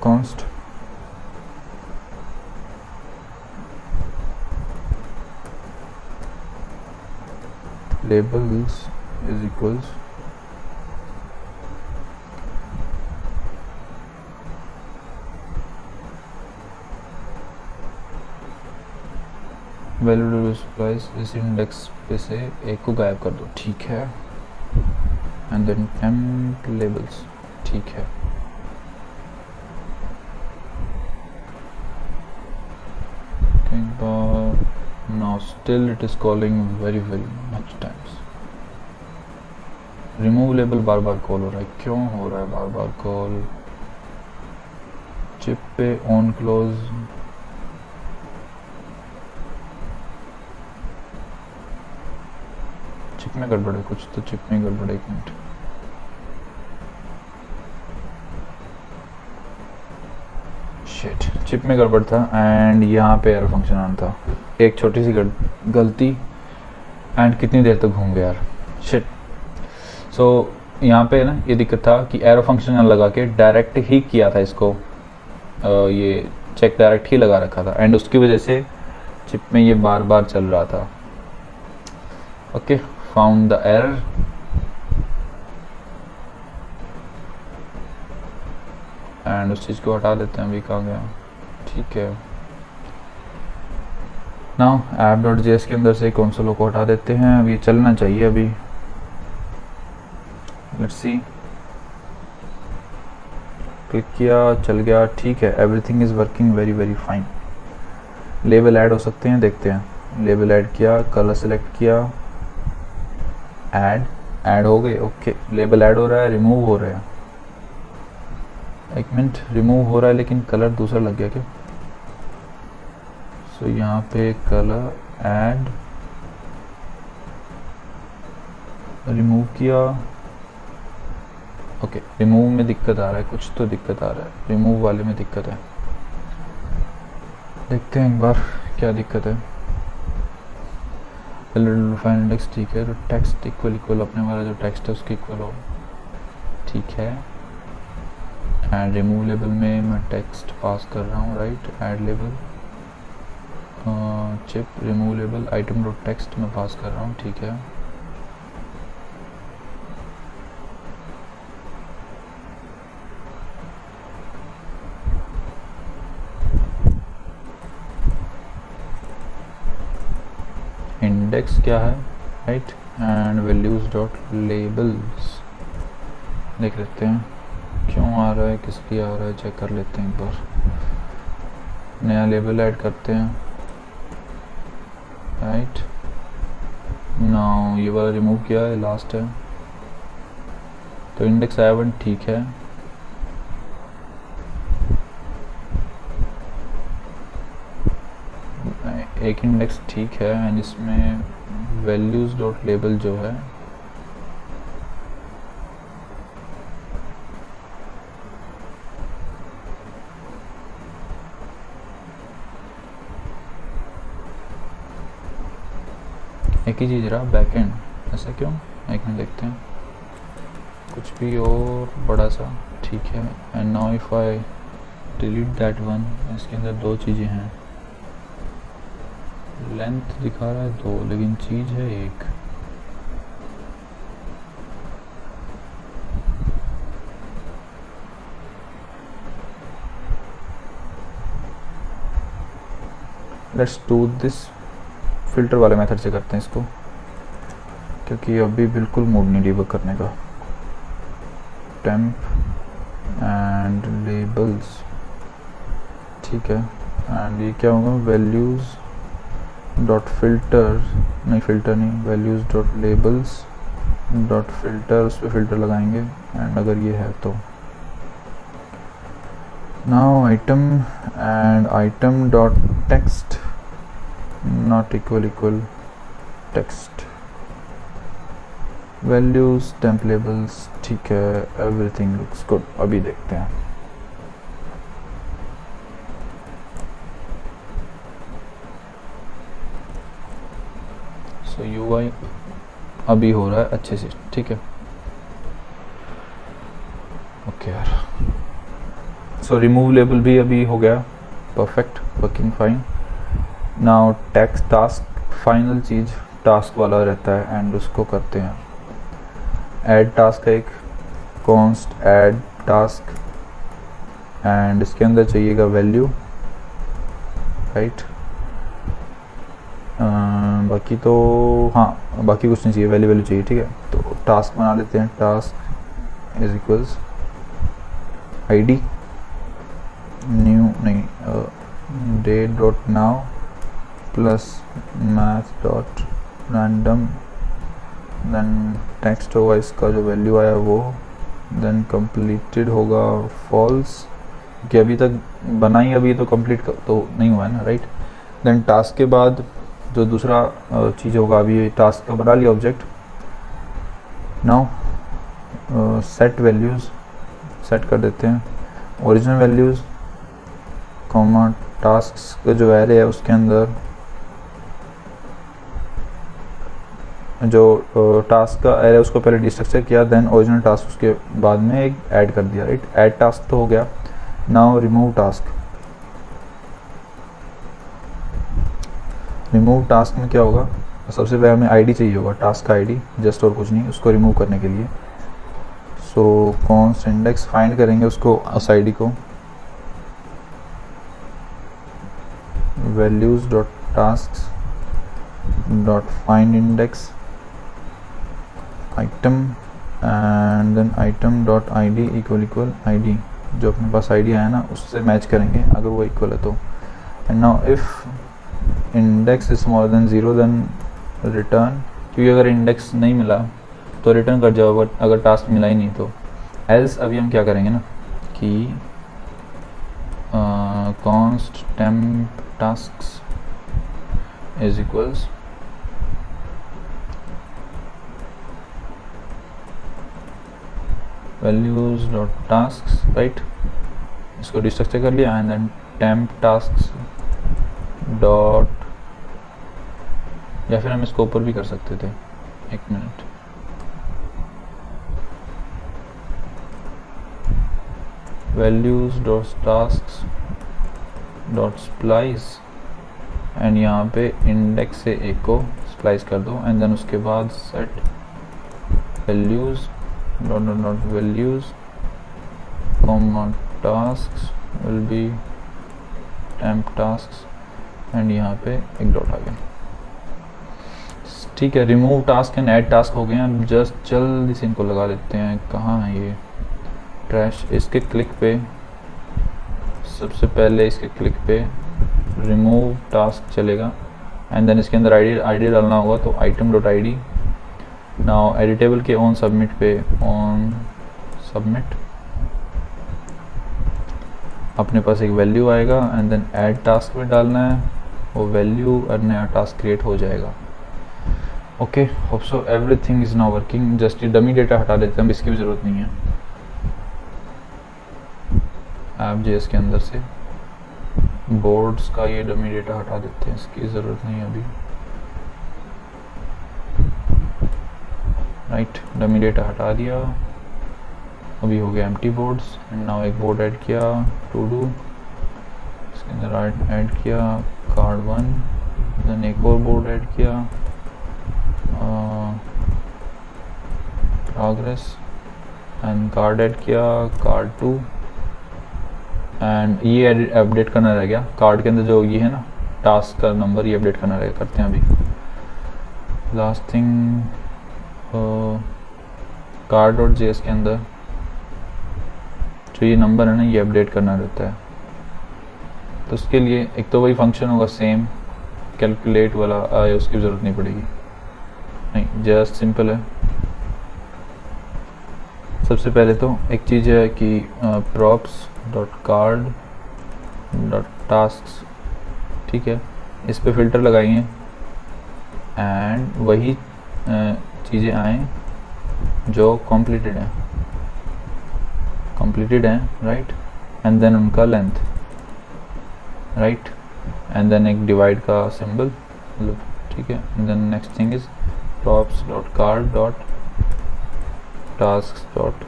Const labels is equals value splice, इस इंडेक्स पे से एक को गायब कर दो, ठीक है। एंड देन टेम्प लेबल्स, ठीक है। एक बार now still it is calling very much times. remove label bar bar call हो रहा है, क्यों हो रहा है बार बार कॉल? चिप पे ऑन क्लोज, चिप में गड़बड़ है कुछ, तो चिप में गड़बड़ है, एक मिनट। शिट, चिप में गड़बड़ था एंड यहाँ पे एरर फंक्शन ऑन था। एक छोटी सी गलती एंड कितनी देर तक घूम गया यार, शिट। सो यहाँ पे ना ये दिक्कत था कि एरर फंक्शन लगा के डायरेक्ट ही किया था इसको, ये चेक डायरेक्ट ही लगा रखा था एंड उसकी वजह से चिप में ये बार बार चल रहा था। Okay, found the error, and उस चीज़ को हटा देते हैं। अभी कहाँ गया, ठीक है। नाउ app.js के अंदर से कंसोल को हटा देते हैं। अब ये चलना चाहिए अभी, लेट्स सी। क्लिक किया, चल गया, ठीक है। Everything is working very fine. Label add हो सकते हैं, देखते हैं। लेबल ऐड किया, कलर सेलेक्ट किया, ऐड हो गए। ओके, लेबल ऐड हो रहा है, रिमूव हो रहा है। एक मिनट, रिमूव हो रहा है लेकिन कलर दूसरा लग गया क्या? सो यहाँ पे कलर ऐड, रिमूव किया। ओके, रिमूव में दिक्कत आ रहा है, कुछ तो दिक्कत आ रहा है, रिमूव वाले में दिक्कत है। देखते हैं एक बार क्या दिक्कत है। फाइन इंडेक्स, ठीक है। तो टेक्स्ट इक्वल अपने वाला जो टेक्स्ट है उसके इक्वल हो, ठीक है। एंड रिमूव लेबल में मैं टेक्स्ट पास कर रहा हूँ, right. Add label, chip remove label item dot text में पास कर रहा हूँ, ठीक है। इंडेक्स क्या है, right. And values dot labels, देख लेते हैं क्यों आ रहा है, किस लिए आ रहा है, चेक कर लेते हैं एक बार। नया लेबल ऐड करते हैं, राइट। नाउ ये वाला रिमूव किया है, लास्ट है। तो इंडेक्स I1 ठीक है। एक इंडेक्स ठीक है एंड इसमें वैल्यूज डॉट लेबल जो है एक ही चीज़ रहा, बैकएंड। ऐसा क्यों, एक मिनट देखते हैं। कुछ भी और बड़ा सा, ठीक है। And now if I delete that one, इसके अंदर दो चीज़ें हैं। लेंथ दिखा रहा है 2 लेकिन चीज़ है 1। लेट्स डू दिस, फिल्टर वाले मेथड से करते हैं इसको, क्योंकि अभी बिल्कुल मूड नहीं डिबग करने का। टेम्प एंड लेबल्स, ठीक है। एंड ये क्या होगा, वैल्यूज डॉट फिल्टर, नहीं फिल्टर नहीं, values dot labels dot filter, उस पर फिल्टर लगाएंगे। एंड अगर ये है तो now item and item dot text not equal text, values temp labels, ठीक है। Everything looks good. अभी देखते हैं। सो UI अभी हो रहा है अच्छे से, ठीक है। ओके यार, सो रिमूव लेबल भी अभी हो गया, perfect, working fine. Now text task, final चीज़ टास्क वाला रहता है एंड उसको करते हैं। ऐड टास्क है एक, कॉन्स्ट ऐड टास्क, एंड इसके अंदर चाहिएगा वैल्यू, राइट। बाकी तो हाँ, बाकी कुछ नहीं चाहिए, वैल्यू चाहिए, ठीक है। तो टास्क बना लेते हैं। Task is equals ID new नहीं, date dot now plus math dot random, then text होगा इसका जो वैल्यू आया वो, देन कंप्लीटेड होगा फॉल्स, कि अभी तक बनाई अभी तो कंप्लीट तो नहीं हुआ है ना, राइट। देन टास्क के बाद जो दूसरा चीज़ होगा, अभी टास्क का बना लिया object. Now set values set कर देते हैं, ओरिजिनल वैल्यूज़ कॉमा टास्क का जो एरे है उसके अंदर जो टास्क का एरे उसको पहले डिस्ट्रक्चर किया, देन ओरिजिनल टास्क उसके बाद में एक ऐड कर दिया, राइट। ऐड टास्क तो हो गया। Now remove task. Remove task में क्या होगा, सबसे पहले हमें आईडी चाहिए होगा, टास्क का आईडी, जस्ट और कुछ नहीं, उसको रिमूव करने के लिए। सो कॉन्स्ट इंडेक्स फाइंड करेंगे उसको, उस आईडी को, values dot task dot find index item and then item dot ID equal ID, जो अपने पास आईडी आया ना उससे मैच करेंगे अगर वो इक्वल है तो। And now if index is smaller than 0 then return, क्योंकि अगर इंडेक्स नहीं मिला तो रिटर्न कर जाओ, अगर टास्क मिला ही नहीं तो। एल्स अभी हम क्या करेंगे ना कि const temp tasks is equals values dot tasks, right, इसको डिस्ट्रक्चर कर लिया, and then temp tasks dot, या फिर हम इसको ऊपर भी कर सकते थे, एक minute, values dot tasks dot splice, and यहाँ पे इंडेक्स से एक को स्प्लाइस कर दो, एंड देन उसके बाद set values dot dot dot values comma tasks will be temp tasks, and यहाँ पे एक डॉट आ गया, ठीक है। Remove task and add task हो गए हैं। जस्ट जल्दी से इनको लगा देते हैं, कहाँ है ये ट्रैश। इसके क्लिक पे, सबसे पहले इसके क्लिक पे रिमूव टास्क चलेगा, एंड देन इसके अंदर आईडी डालना होगा, तो item dot ID. Now editable के ऑन सबमिट पे ऑन सबमिट अपने पास एक वैल्यू आएगा, एंड देन ऐड टास्क में डालना है वो वैल्यू और नया टास्क क्रिएट हो जाएगा। Okay, hope so everything is now working. Just ये डमी डेटा हटा देते हैं, अब इसकी भी ज़रूरत नहीं है। ऐप.js के अंदर से बोर्ड्स का ये डमी डेटा हटा देते हैं, इसकी ज़रूरत नहीं है अभी, राइट। डमी डेटा हटा दिया, अभी हो गया एम्प्टी बोर्ड्स, एंड नाउ एक बोर्ड ऐड किया, टू डू, इसके अंदर ऐड किया कार्ड 1, देन एक और बोर्ड ऐड किया प्रोग्रेस, एंड कार्ड ऐड किया कार्ड 2, एंड ये अपडेट करना रह गया कार्ड के अंदर जो ये है ना टास्क का नंबर, ये अपडेट करना रह, करते हैं अभी। Last thing card dot JS के अंदर जो ये नंबर है ना ये अपडेट करना रहता है, तो उसके लिए एक तो वही फंक्शन होगा सेम कैलकुलेट वाला, उसकी ज़रूरत नहीं पड़ेगी, नहीं, जस्ट सिंपल है। सबसे पहले तो एक चीज़ है कि props dot card dot task, ठीक है, इस पे फिल्टर लगाएंगे एंड वही चीज़ें आएँ जो कंप्लीटेड हैं, राइट, एंड देन उनका लेंथ, राइट, एंड देन एक डिवाइड का सिंबल, ठीक है, and then next thing is props dot card dot task dot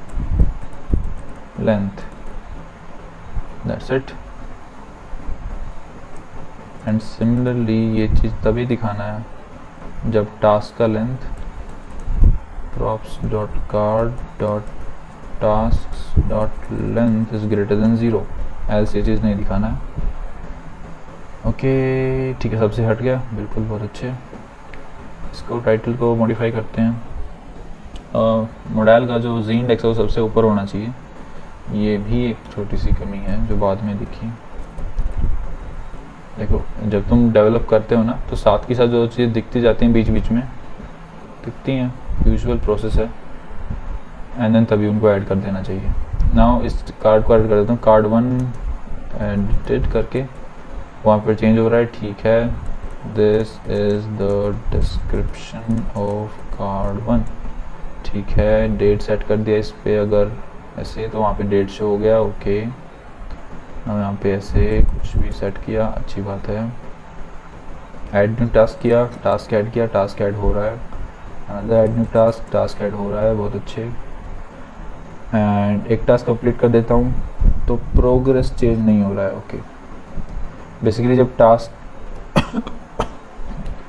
length, that's it. And similarly ये चीज़ तभी दिखाना है जब टास्क का length props dot card dot tasks dot length is greater than 0, else ये चीज़ नहीं दिखाना है। ओके, ठीक है, सबसे हट गया, बिल्कुल, बहुत अच्छे। इसको टाइटल को मॉडिफाई करते हैं। मॉडल का जो जी इंडेक्स है वो सबसे ऊपर होना चाहिए, ये भी एक छोटी सी कमी है जो बाद में दिखी। देखो जब तुम डेवलप करते हो ना तो साथ के साथ जो चीज़ दिखती जाती हैं बीच बीच में दिखती हैं, यूजुअल प्रोसेस है, एंड देन तभी उनको ऐड कर देना चाहिए। नाउ इस कार्ड को ऐड कर देता हूँ, कार्ड 1 एडिटेड करके वहाँ पर चेंज हो रहा है, ठीक है। This is the description of card 1, ठीक है। डेट सेट कर दिया इस पर, अगर ऐसे तो वहाँ पे डेट शो हो गया, ओके। अब यहाँ पे ऐसे कुछ भी सेट किया, अच्छी बात है। ऐड न्यू टास्क किया, टास्क ऐड किया, टास्क ऐड हो रहा है। Another add new task, task add हो रहा है, बहुत अच्छे। एंड एक टास्क कंप्लीट कर देता हूँ तो प्रोग्रेस चेंज नहीं हो रहा है, ओके। बेसिकली जब टास्क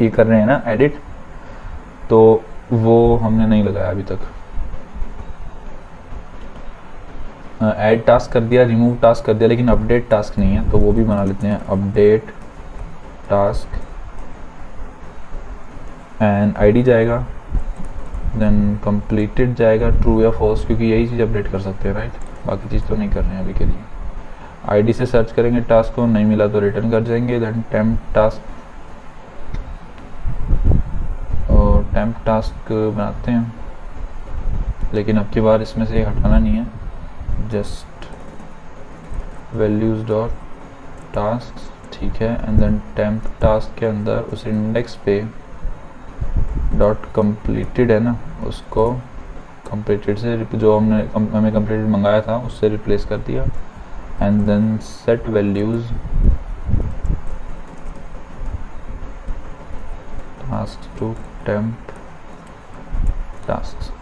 ये कर रहे हैं ना एडिट, तो वो हमने नहीं लगाया अभी तक। ऐड टास्क कर दिया, रिमूव टास्क कर दिया, लेकिन अपडेट टास्क नहीं है, तो वो भी बना लेते हैं। अपडेट टास्क एंड आईडी जाएगा, देन कंप्लीटेड जाएगा, ट्रू या फॉल्स, क्योंकि यही चीज़ अपडेट कर सकते हैं, राइट। बाकी चीज़ तो नहीं कर रहे हैं अभी के लिए। आईडी से सर्च करेंगे टास्क को, नहीं मिला तो रिटर्न कर जाएंगे। देन टेम्प टास्क, और टेम्प टास्क बनाते हैं, लेकिन अब की बार इसमें से हटाना नहीं है, जस्ट वैल्यूज डॉट टास्क, ठीक है। एंड देन टेम्प टास्क के अंदर उस इंडेक्स पे डॉट कंप्लीटेड है ना, उसको कंप्लीटेड से जो हमें कंप्लीटेड मंगाया था उससे रिप्लेस कर दिया। And then set values task to temp task,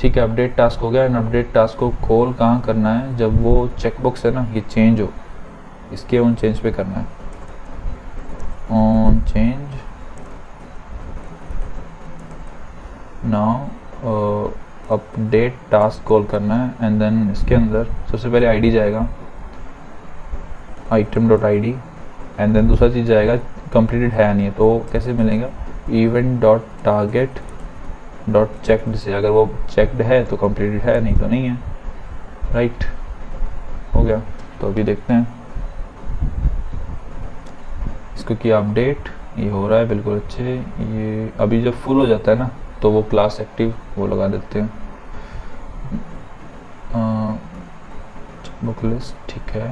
ठीक है। अपडेट टास्क हो गया। एंड अपडेट टास्क को कॉल कहाँ करना है, जब वो चेकबॉक्स है ना ये चेंज हो, इसके ऑन चेंज पे करना है, on change. Now update task call करना है, एंड देन इसके अंदर सबसे पहले आईडी जाएगा, item dot ID, and then दूसरा चीज़ जाएगा कंप्लीटेड है नहीं है, तो कैसे मिलेगा, event dot target dot checked से, अगर वो चेक्ड है तो कंप्लीटेड है, नहीं तो नहीं है, राइट। हो गया। तो अभी देखते हैं इसको किया अपडेट, ये हो रहा है बिल्कुल अच्छे। ये अभी जब फुल हो जाता है ना तो वो क्लास एक्टिव वो लगा देते हैं, बुक लिस्ट, ठीक है।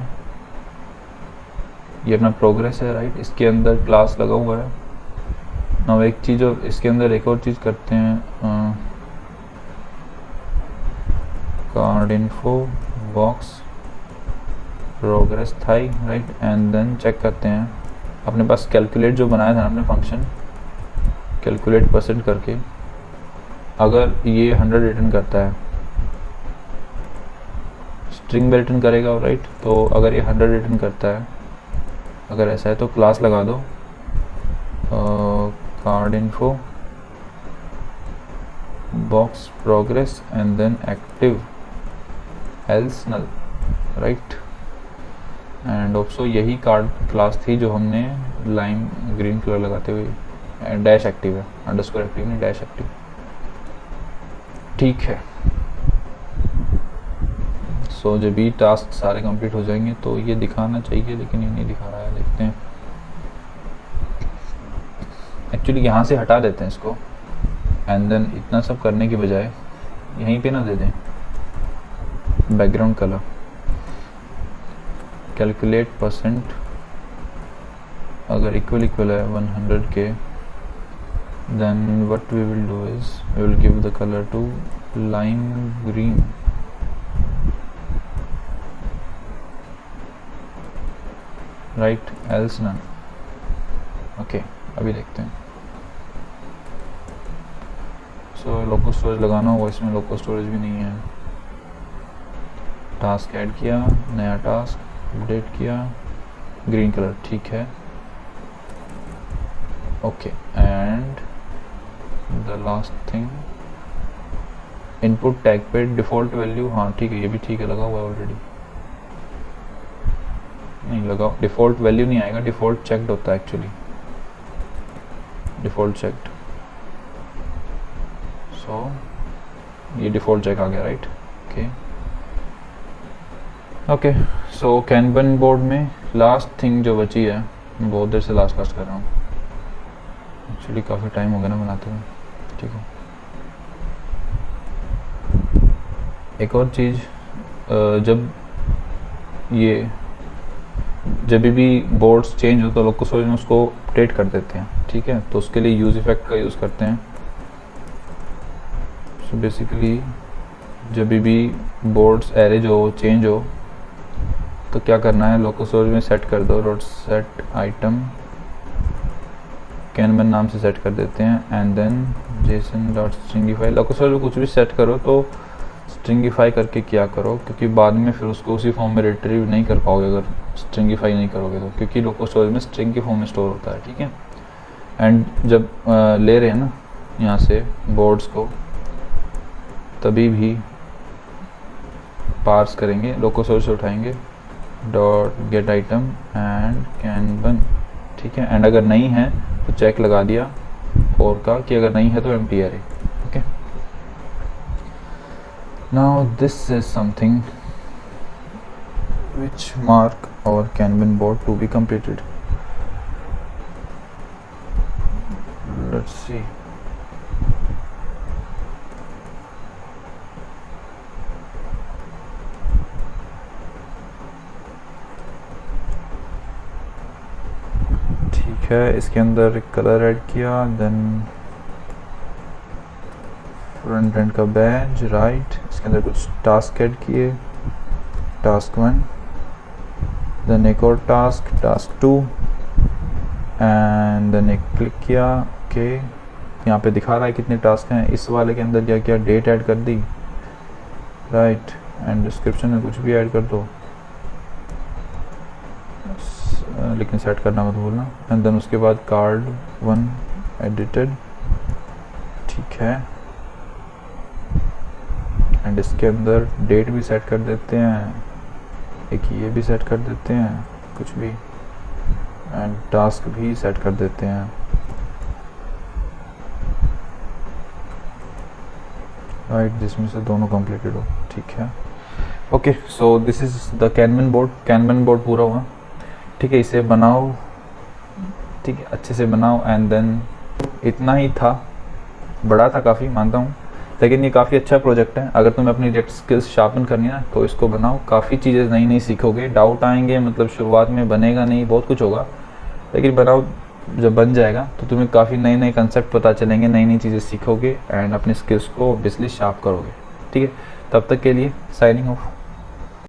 ये अपना प्रोग्रेस है, राइट। इसके अंदर क्लास लगा हुआ है ना। एक चीज़ और इसके अंदर एक और चीज़ करते हैं, कार्ड इन्फो बॉक्स प्रोग्रेस था, राइट। एंड देन चेक करते हैं अपने पास कैलकुलेट जो बनाया था ना हमने फंक्शन, कैलकुलेट परसेंट करके, अगर ये 100 रिटर्न करता है, स्ट्रिंग में रिटर्न करेगा, राइट। तो अगर ये 100 रिटर्न करता है, अगर ऐसा है तो क्लास लगा दो, card info box progress and then active else null, right. And also यही कार्ड क्लास थी जो हमने लाइम ग्रीन कलर लगाते हुए, डैश एक्टिव है, अंडरस्कोर एक्टिव नहीं, डैश एक्टिव, ठीक है। सो जब भी टास्क सारे कंप्लीट हो जाएंगे तो ये दिखाना चाहिए, लेकिन ये नहीं दिखा रहा है, देखते हैं। एक्चुअली यहाँ से हटा देते हैं इसको, एंड देन इतना सब करने की बजाय यहीं पे ना दे दें बैकग्राउंड कलर, कैलकुलेट परसेंट, अगर इक्वल है 100 के, then what we will do is we will give the color to lime green, right, else none, okay। अभी देखते हैं। सो लोकल स्टोरेज लगाना होगा, इसमें लोकल स्टोरेज भी नहीं है। टास्क ऐड किया, नया टास्क अपडेट किया, ग्रीन कलर, ठीक है, okay. And the last thing, input tag पे डिफ़ॉल्ट वैल्यू, हाँ ठीक है, ये भी ठीक है, लगा हुआ है ऑलरेडी, नहीं लगा, डिफ़ॉल्ट वैल्यू नहीं आएगा, डिफ़ॉल्ट चेक्ड होता है एक्चुअली, डिफ़ॉल्ट चेक्ड। सो ये डिफ़ॉल्ट चेक आ गया, राइट, ओके ओके। सो कैनवन बोर्ड में लास्ट थिंग जो बची है बहुत देर से लास्ट कर रहा हूँ, एक्चुअली काफ़ी टाइम हो गया ना बनाते हुए। ठीक है, एक और चीज़, जब भी बोर्ड्स चेंज हो तो लोग को सोच में उसको अपडेट कर देते हैं। ठीक है, तो उसके लिए यूज़ इफेक्ट का यूज़ करते हैं। सो बेसिकली जब भी बोर्ड्स एरे हो चेंज हो तो क्या करना है, लोकल स्टोरेज में सेट कर दो डॉट सेट आइटम कैनवन नाम से सेट कर देते हैं, and then JSON dot stringify. Local storage में कुछ भी सेट करो तो स्ट्रिंगिफाई करके क्या करो, क्योंकि बाद में फिर उसको उसी फॉर्म में रिट्रीव नहीं कर पाओगे अगर स्ट्रिंगिफाई नहीं करोगे तो, क्योंकि लोकल स्टोरेज में स्ट्रिंग की फॉर्म में स्टोर होता है। ठीक है, एंड जब ले रहे हैं ना यहाँ से बोर्ड्स को, तभी भी पार्स करेंगे, लोकल स्टोरेज से उठाएंगे डॉट गेट आइटम एंड कैनवन। ठीक है, एंड अगर नहीं है तो चेक लगा दिया और का कि अगर नहीं है तो empty array. Okay, now this is something which mark our Kanban board to be completed. Let's see. ठीक है, इसके अंदर कलर ऐड किया, देन फ्रंट एंड का बैज, राइट, इसके अंदर कुछ टास्क ऐड किए, टास्क 1, देन एक और टास्क 2, एंड देन एक क्लिक किया। ओके, यहाँ पे दिखा रहा है कितने टास्क हैं। इस वाले के अंदर क्या किया, डेट ऐड कर दी, राइट, एंड डिस्क्रिप्शन में कुछ भी ऐड कर दो, लेकिन सेट करना मत भूलना। एंड देन उसके बाद कार्ड 1 एडिटेड। ठीक है, एंड इसके अंदर डेट भी सेट कर देते हैं, एक ये भी सेट कर देते हैं कुछ भी, एंड टास्क भी सेट कर देते हैं, राइट, जिसमें से दोनों कंप्लीटेड हो। ठीक है, okay, so this is the kanban board. Kanban board पूरा हुआ। ठीक है, इसे बनाओ, ठीक है, अच्छे से बनाओ, एंड देन इतना ही था, बड़ा था काफ़ी, मानता हूँ, लेकिन ये काफ़ी अच्छा प्रोजेक्ट है। अगर तुम्हें अपनी रिएक्ट स्किल्स शार्पन करनी है ना तो इसको बनाओ, काफ़ी चीज़ें नई नई सीखोगे, डाउट आएंगे, मतलब शुरुआत में बनेगा नहीं, बहुत कुछ होगा, लेकिन बनाओ, जब बन जाएगा तो तुम्हें काफ़ी नए नए कंसेप्ट पता चलेंगे, नई नई चीज़ें सीखोगे, एंड अपनी स्किल्स को ऑब्वियसली शार्प करोगे। ठीक है, तब तक के लिए साइनिंग ऑफ।